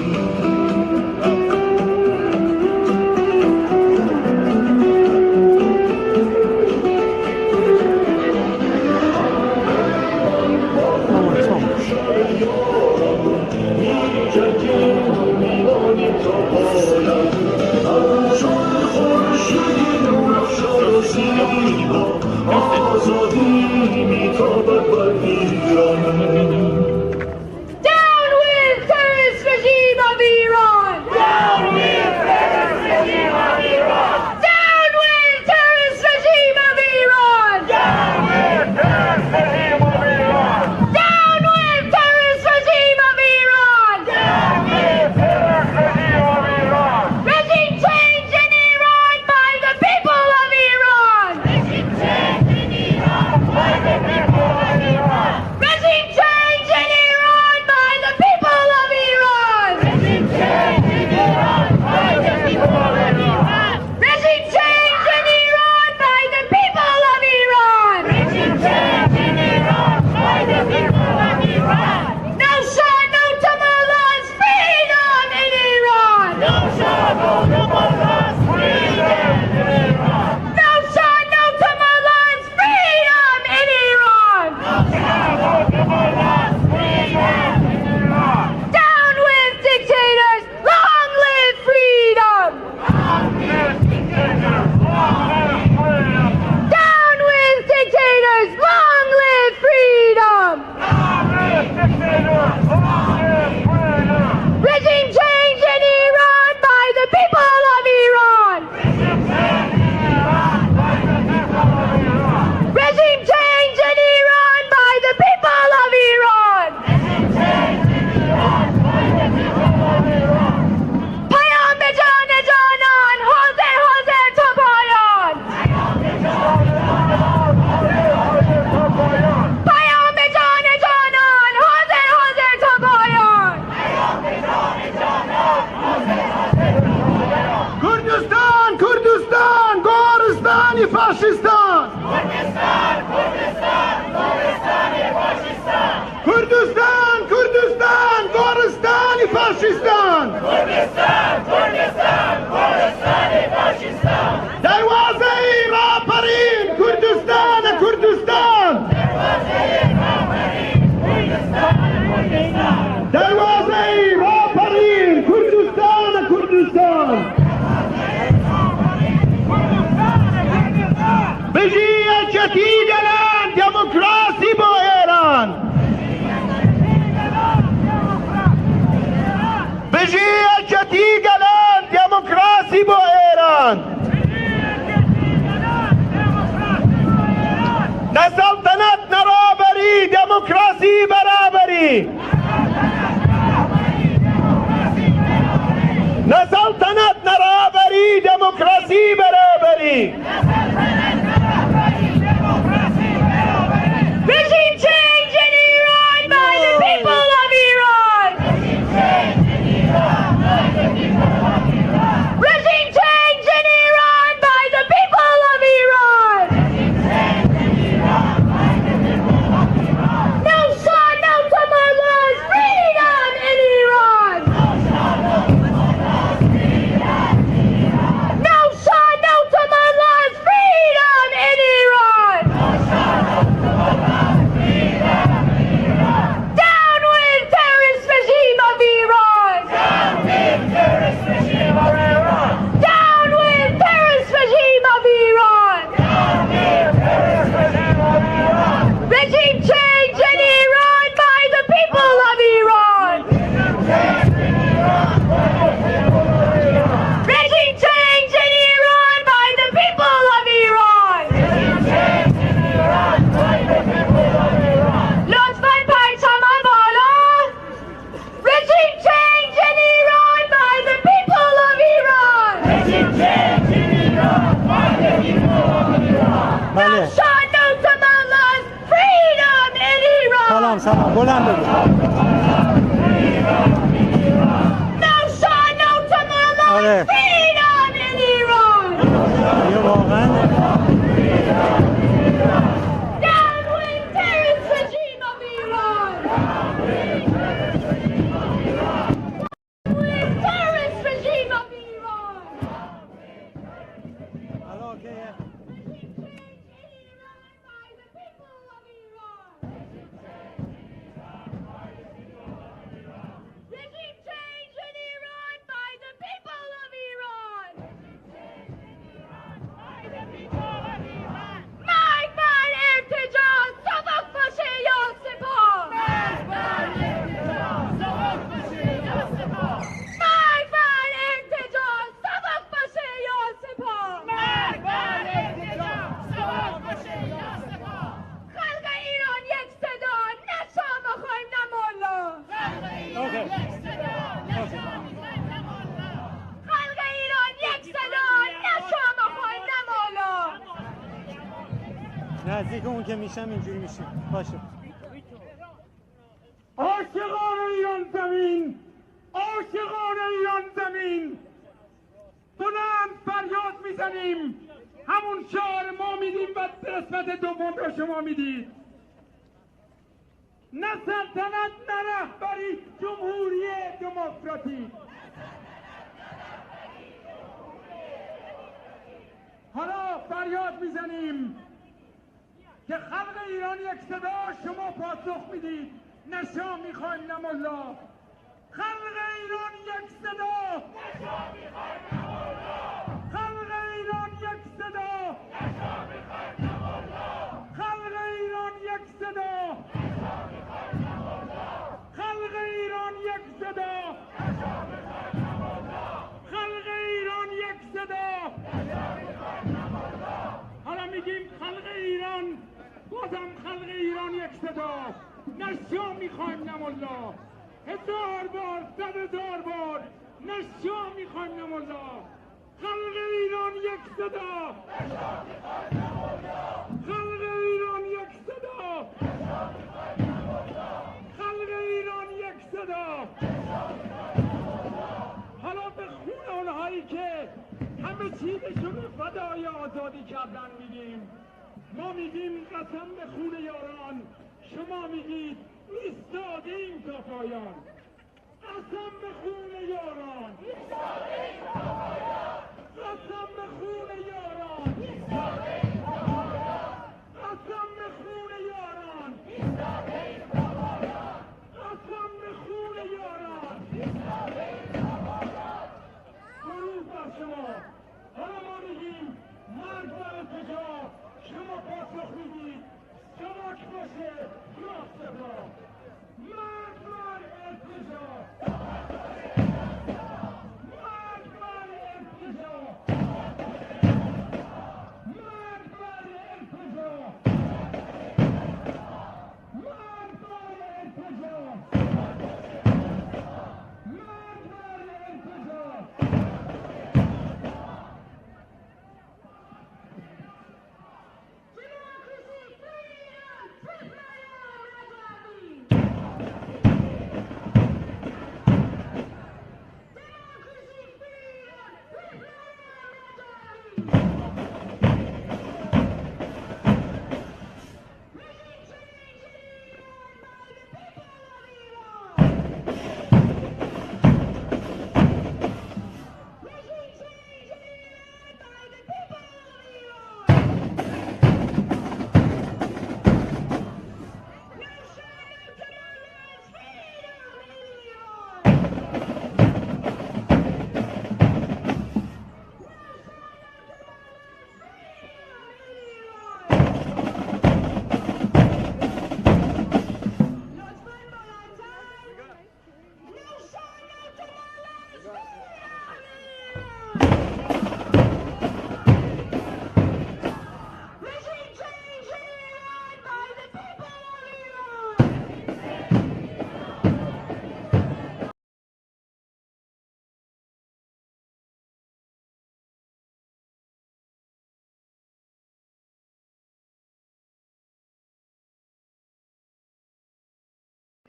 نزدیک اون که میشم اینجوری میشه. باشه. عاشقان ایران زمین، عاشقان ایران زمین، بلند فریاد میزنیم، همون شعار ما میدیم و قسمت دوم را شما میدید. نه سلطنت نه رهبری، جمهوری دموکراتیک. حالا فریاد میزنیم که خلق ایران یک صدا، شما پاسخ میدید، نه شاه میخوایم نه ملا. خلق ایران یک صدا، نه شاه میخوایم نه ملا. خلق ایران یک صدا، نه شاه میخوایم نه ملا. خلق ایران یک صدا، نه شاه میخوایم نه ملا. خلق ایران یک صدا، نه شاه میخوایم نه ملا. خلق ایران یک صدا، نه شاه میخوایم نه ملا. حالا میگیم خلق ایران، بازم خلق ایران یک صدا، نه شاه میخوایم نه ملا. 1000 بار، 100,000 بار، نه شاه میخوایم نه ملا. خلق ایران یک صدا، نه شاه میخوایم نه ملا. خلق ایران یک صدا، نه شاه میخوایم نه ملا. خلق ایران یک صدا، نه شاه میخوایم نه ملا. حالا به خون اونهایی که همه چیزشون رو فدای آزادی کردن میگیم. ما میگیم قسم به خون یاران، شما میگید ایستادیم تا پایان. قسم به خون یاران، ایستادیم تا پایان. قسم به خون یاران، ایستادیم تا پایان. قسم به خون یاران، ایستادیم تا پایان. قسم به خون یاران، ایستادیم تا پایان. درود بر شما. حالا ما میگیم مرگ بر ارتجاع، شما پاسخ میدید سبک باشه یا سپاه. مرگ بر ارتجاع، مرگ بر ارتجاع، مرگ بر ارتجاع، مرگ بر ارتجاع، مرگ بر ارتجاع.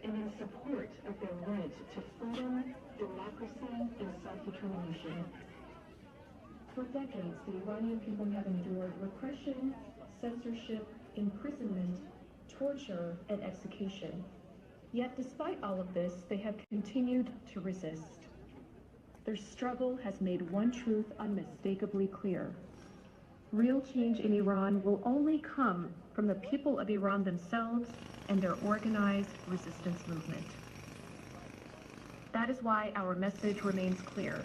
and in support of their right to freedom, democracy, and self-determination. For decades, the Iranian people have endured repression, censorship, imprisonment, torture, and execution. Yet despite all of this, they have continued to resist. Their struggle has made one truth unmistakably clear. Real change in Iran will only come from the people of Iran themselves and their organized resistance movement. That is why our message remains clear.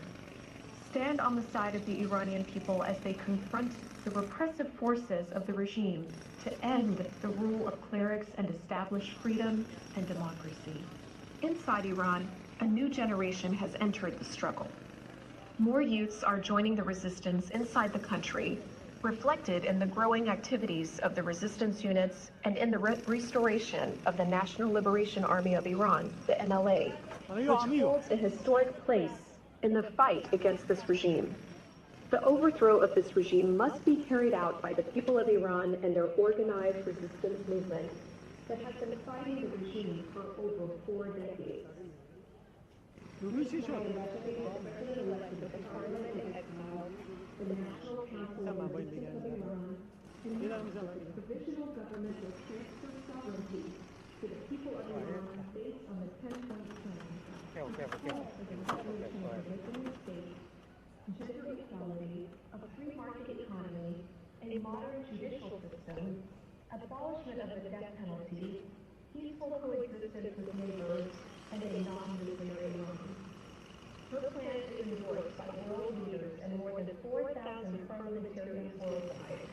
Stand on the side of the Iranian people as they confront the repressive forces of the regime to end the rule of clerics and establish freedom and democracy. Inside Iran, a new generation has entered the struggle. More youths are joining the resistance inside the country, reflected in the growing activities of the resistance units and in the restoration of the National Liberation Army of Iran, the NLA, which holds a historic place in the fight against this regime. The overthrow of this regime must be carried out by the people of Iran and their organized resistance movement that has been fighting the regime for over 4 decades. The National Council of Resistance of Iran announced that the provisional government will transfer sovereignty to the people of Iran based on the 10-point plan. Gender equality, a free market economy, a modern judicial system, abolishment of the death penalty, peaceful coexistence with neighbors, and a non-nuclear Iran. Her plan is endorsed by world leaders and more than 4,000 parliamentarians worldwide.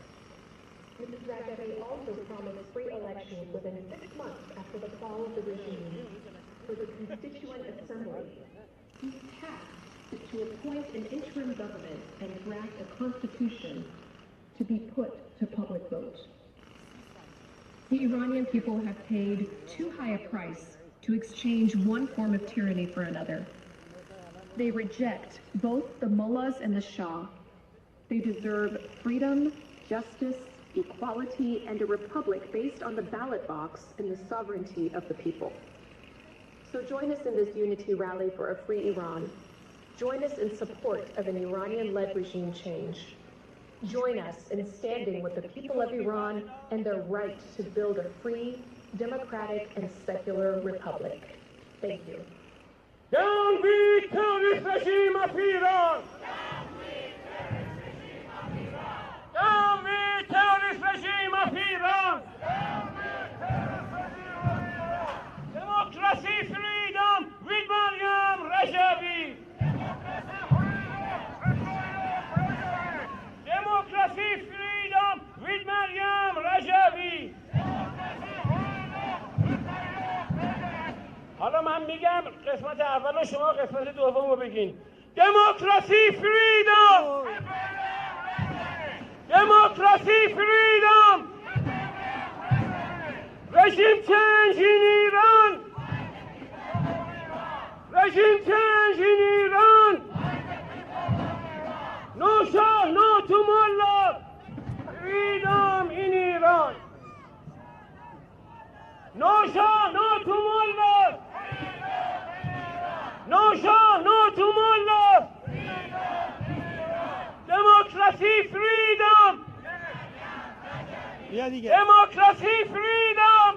Mrs. Rajavi also promised free elections within 6 months after the fall of the regime for the Constituent Assembly, whose task is to appoint an interim government and draft a constitution to be put to public vote. The Iranian people have paid too high a price to exchange one form of tyranny for another. They reject both the mullahs and the Shah. They deserve freedom, justice, equality, and a republic based on the ballot box and the sovereignty of the people. So join us in this unity rally for a free Iran. Join us in support of an Iranian-led regime change. Join us in standing with the people of Iran and their right to build a free, democratic, and secular republic. Thank you. Down with terrorist regime of Iran! Down with terrorist regime of Iran! Democracy, freedom with Maryam Rajavi! Democracy, freedom with Maryam Rajavi! حالا من میگم قسمت اول و شما قسمت دوم رو بگین. دموکراسی فریدم! دموکراسی فریدم! رژیم چنج in Iran! رژیم چنج in Iran! No Shah, no to Mullah! Freedom in Iran! No Shah, no to Mullah! No Shah, no to Mullah! Democracy, freedom! Democracy, freedom!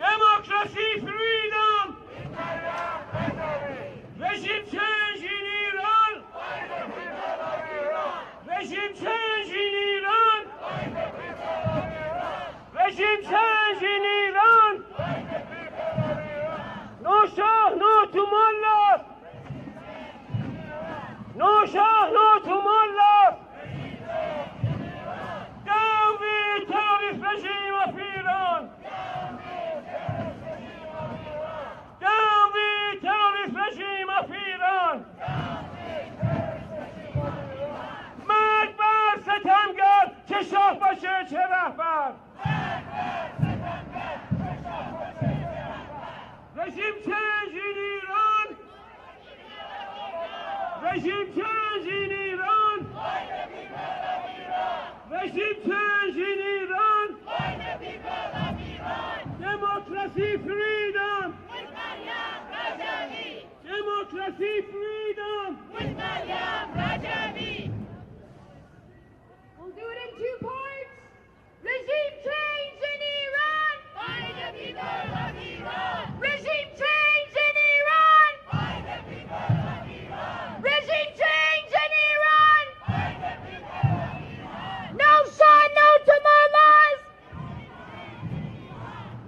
Democracy, freedom! Regime change in Iran! Regime change in Iran! Regime change in Iran! No Shah, no to Mullah! No Shah, no to Mullah! Down with terrorist regime of Iran! Down with terrorist regime of Iran! مرگ بر ستمگر چه شاه باشه چه رهبر! Regime change in Iran! Regime change in Iran! Regime change in Iran! Democracy, freedom! Democracy, freedom! We'll do it in 2 parts. Regime change in Iran! By the people of Iran! Regime change in Iran! By the people of Iran! Regime change in Iran! By the people of Iran! No Shah, no to Mullahs!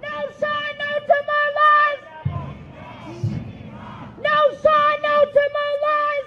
No Shah, no to Mullahs! No Shah, no to Mullahs!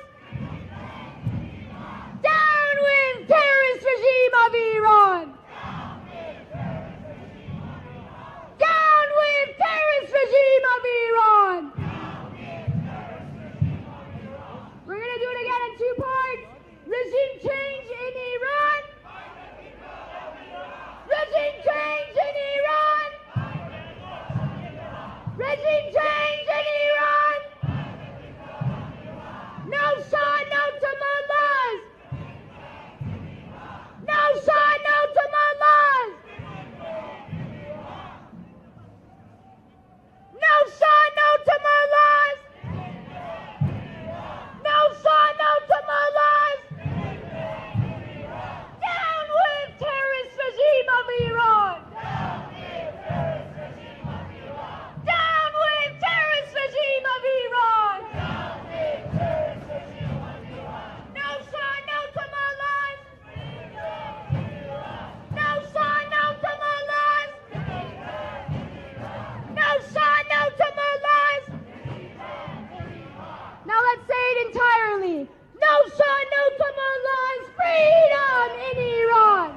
son, no to Mullahs, freedom in Iran.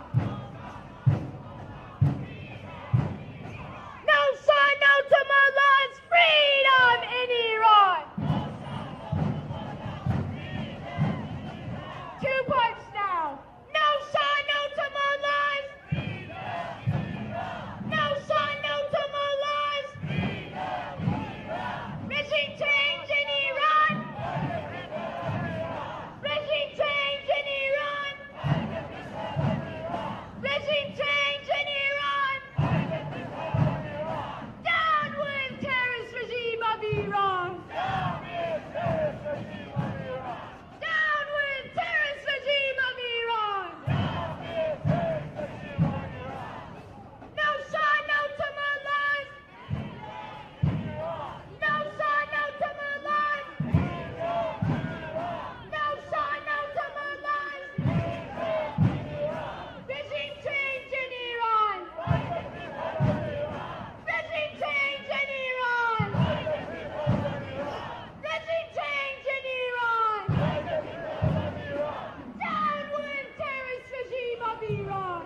No son, no to Mullahs, freedom in Iran. 2 parts now. No son, no to Mullahs. No son, no to Mullahs. Regime change in Iran. Regime change in Iran. Regime change in Iran. Down with terrorist regime of Iran. Down with terrorist regime of Iran. No son, no to Mullahs. No son, no to Mullahs. No son, no to Mullahs. Regime change in Iran. Regime change in Iran. Regime change in Iran. Down with terrorist regime of Iran.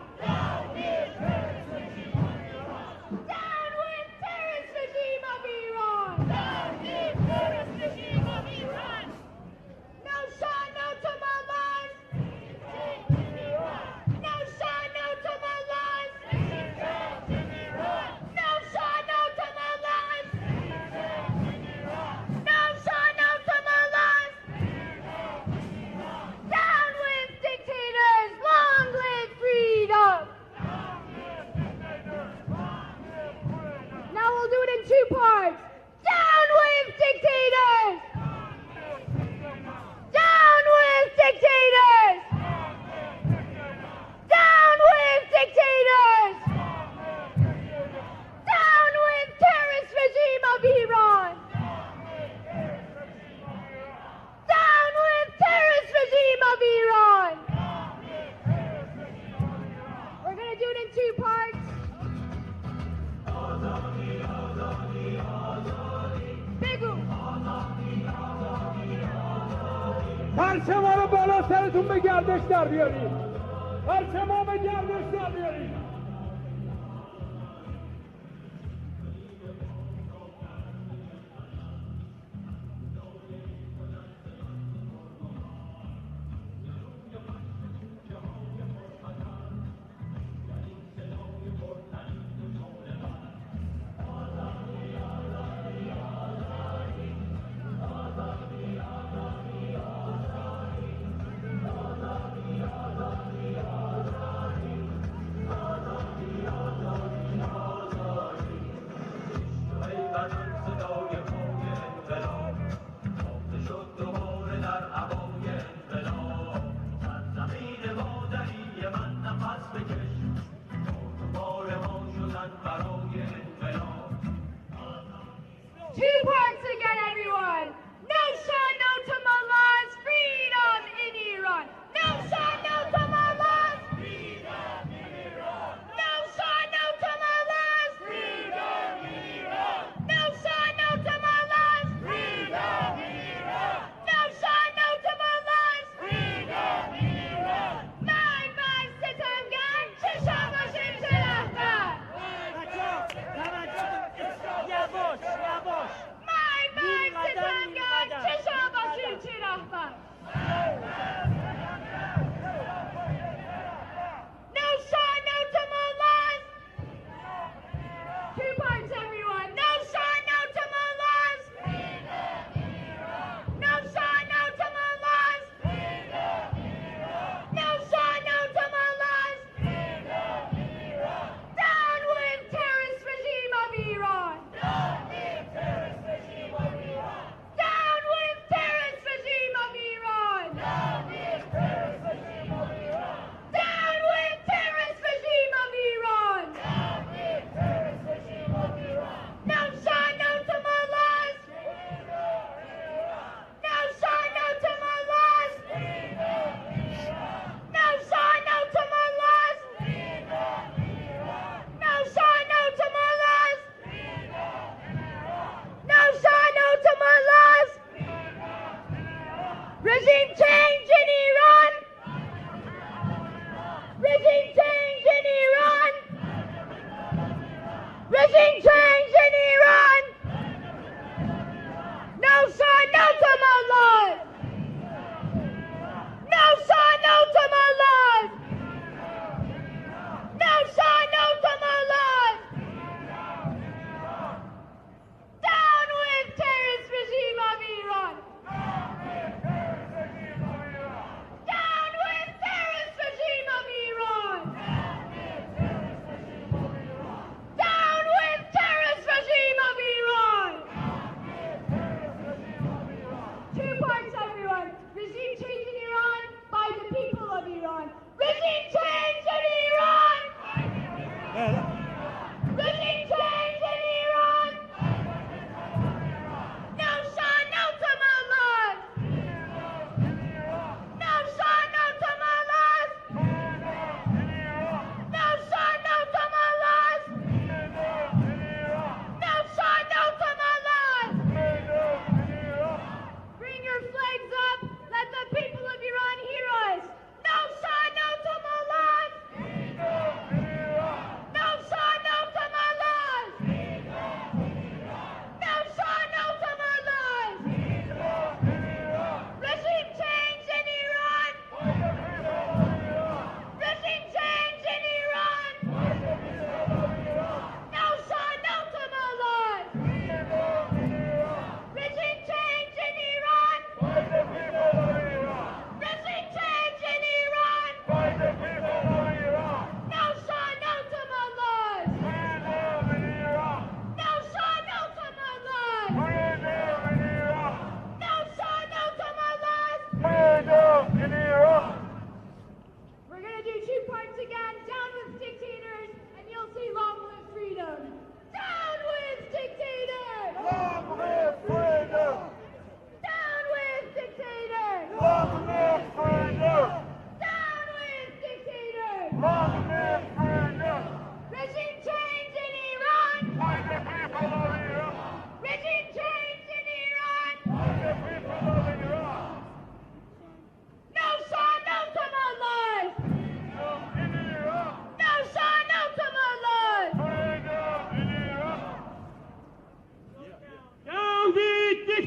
Down with terrorist regime of Iran. No son, no to Mullahs. No son, no to Mullahs. No son, no to Mullahs. No son, no to Mullahs. Down with dictators, long live freedom. Now we'll do it in 2 parts. Down with dictators. Down with dictators. Down with dictators. Down with terrorist regime of Iran. Down with terrorist regime of Iran. We're going to do it in 2 parts. بگو. پرچم ها رو بالا سرتون به گردش در بیارید. پرچم ها به گردش در بیارید.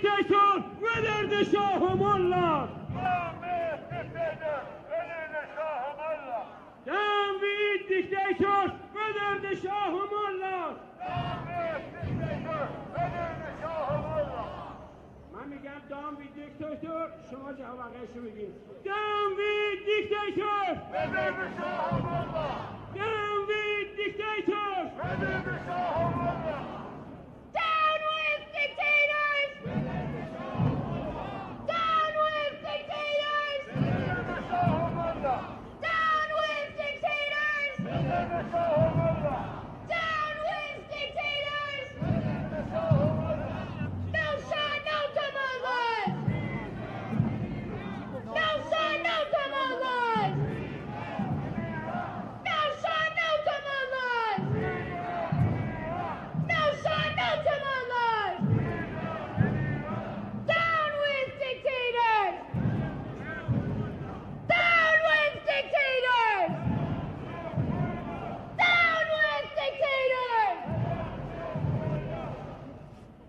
دیکتاتور و درد شاه ملا Downbeat dictators whether the Shah Mullah من میگم downbeat dictator شما جواب واقعیشو بگید downbeat dictator whether the Shah Mullah downbeat dictators whether the Shah Mullah down with dictators down with dictators whether the Shah Mullah down with dictators! Down with dictators! No Shah, no to Mullahs! No Shah, no to Mullahs! No Shah, no to Mullahs! No Shah, no to Mullahs! Down with dictators! Down with dictators! Down with dictators!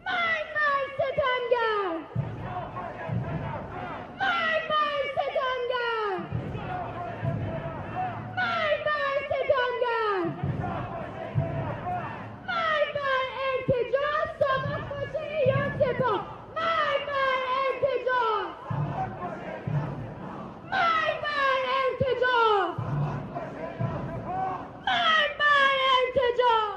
Mark my Sitamgar! Mark my Sitamgar! Mark my Sitamgar! Mark my Irtijaz! Sabak başı İran Sepa! Mark my Irtijaz! Mark my Irtijaz! Mark my Irtijaz!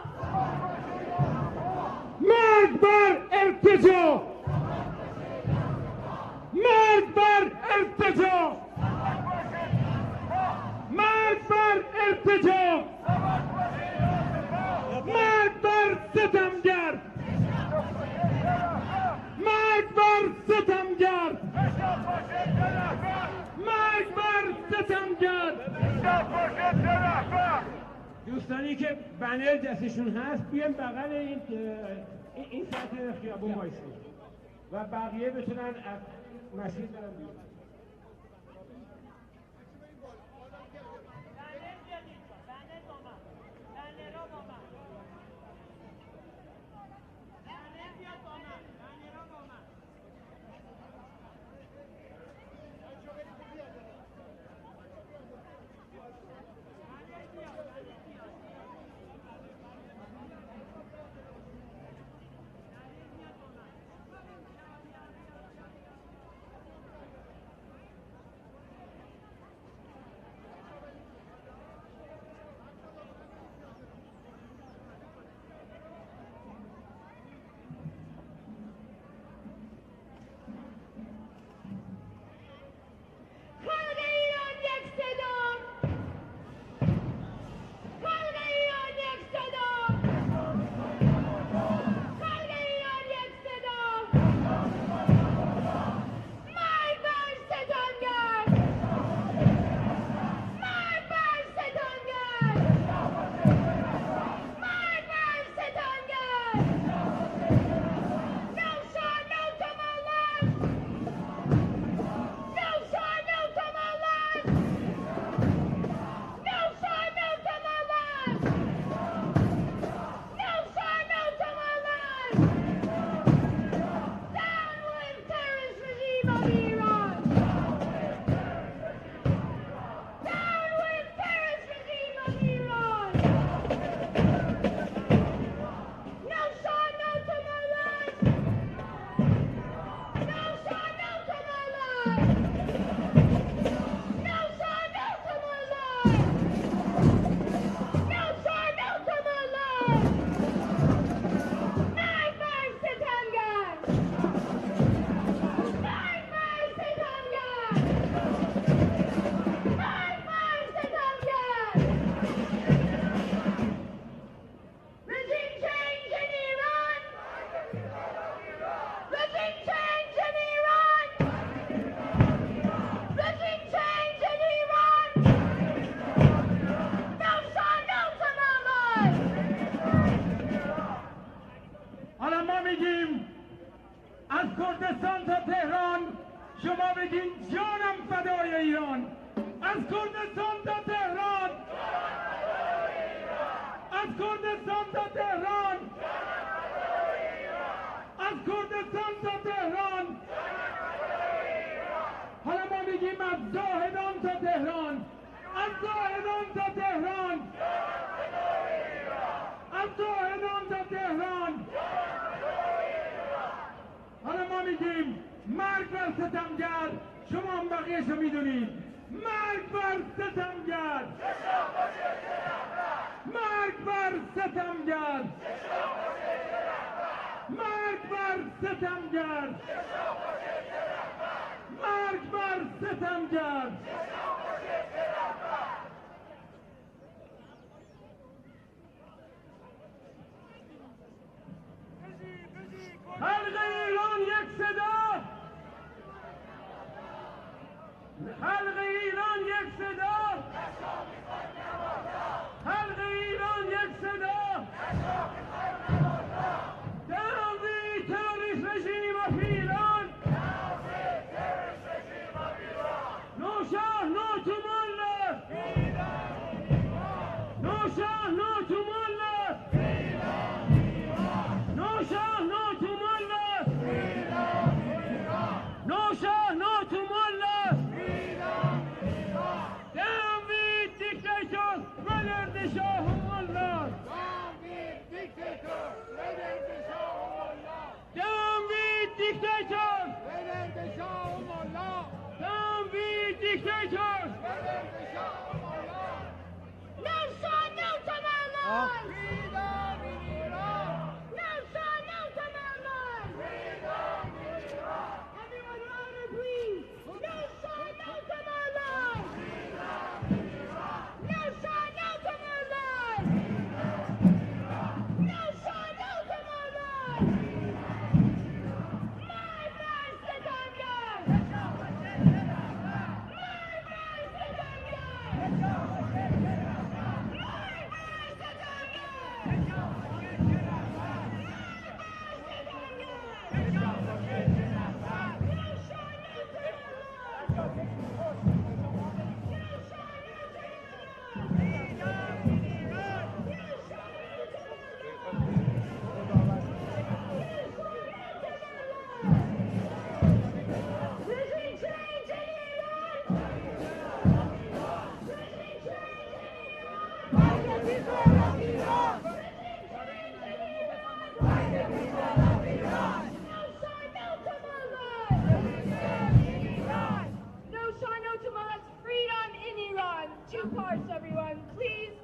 مرگ بر ارتجاع مرگ بر ارتجاع مرگ بر ارتجاع مرگ بر ستمگر مرگ بر ستمگر مرگ بر ستمگر دوستانی که بنر دستشون هست بیان بغل این سطح خیابون وایسید و بقیه بتونن از مسیر برن بیرون. کردستان تا تهران شما بگین جانم فدای ایران. از کردستان تا تهران، از کردستان تا تهران، از کردستان تا تهران. میگیم مرگ بر ستمگر. شما هم بقیه‌شو میدونید. مرگ بر ستمگر، مرگ بر ستمگر، مرگ بر ستمگر، مرگ بر ستمگر. خلق ایران یک صدا، خلق ایران یک صدا، خلق ایران یک صدا. Down the terrorist regime of Iran. No Shah, no to Mullah. No Shah, no to Mullah. No Shah, no to Mullah. No Shah, no to Mullah. Down with dictators, whether the Shah or Mullah. Down with dictators, whether the Shah or Mullah. Down with dictators, whether the Shah or Mullah. Down with dictators, whether the Shah or Mullah. No Shah, no to Mullah. Freedom in Iran. No Shah, no to Mullah. Freedom in Iran. Everyone louder, please. No Shah, no to Mullah. No Shah, no to Mullah. No Shah, no to Mullah. My best Zetanga. My best Zetanga. Two parts, everyone, please.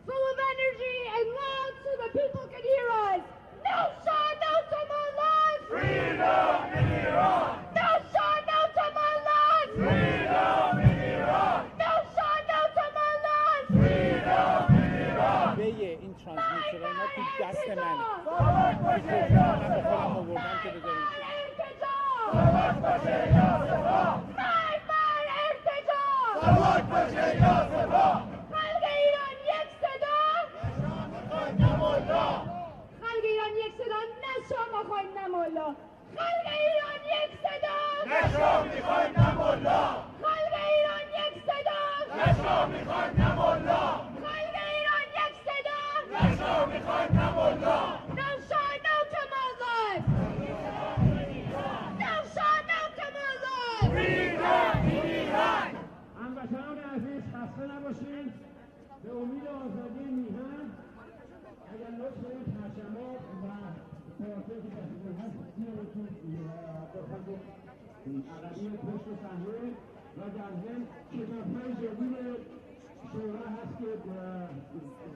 Full of energy and loud so the people can hear us. No Shah, no to Mullah. Freedom in Iran. No Shah, no to Mullah. Freedom in Iran. No Shah, no to Mullah. Freedom in Iran. این ترانسمیتر اینا تو دست منه. من به خودم آوردم که بذاریم. سبک باشه یا سپاه. سبک باشه یا سپاه. خلق ایران یک صدا. خلق ایران یک صدا. نه شاه میخوایم نه ملا. خلق ایران یک صدا. نه شاه میخوایم نه ملا. خلق ایران یک صدا. نه شاه میخوایم نه ملا. خلق ایران یک صدا. نه شاه میخوایم نه ملا. No Shah, no to Mullah. No Shah, no to Mullah. Freedom in Iran. هموطنان عزیز خسته نباشید. به امید آزادی میهن اگر لطف کنید پرچم‌ها و پارچه‌ای که دستتون هست بیارید عقبی پشت صحنه و در ضمن کتاب‌های جدید شورا هست که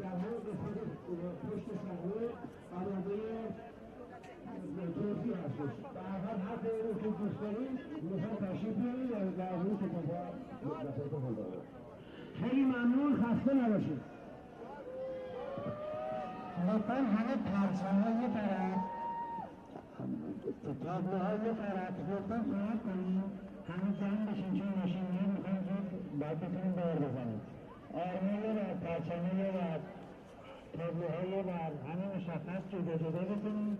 در مورد قسمت پشت صحنه آماده توضیح هستش. در هر حد رو که دوست دارید لطفاً تشریف بیارید و در مورد کتاب‌ها نظرتون دارید. خیلی ممنون. خسته نباشید. لطفاً همه پرچم‌های طرف تابلوهای طرف لطفاً صحبت کنید. همه جمع بشین چون ماشین‌ها می‌خوایم زود باید بتونیم دور بزنیم. آرمه یه بر، پرچمه یه بر، تابلوهای یه بر، همه مشخص جدا جدا بکنیم.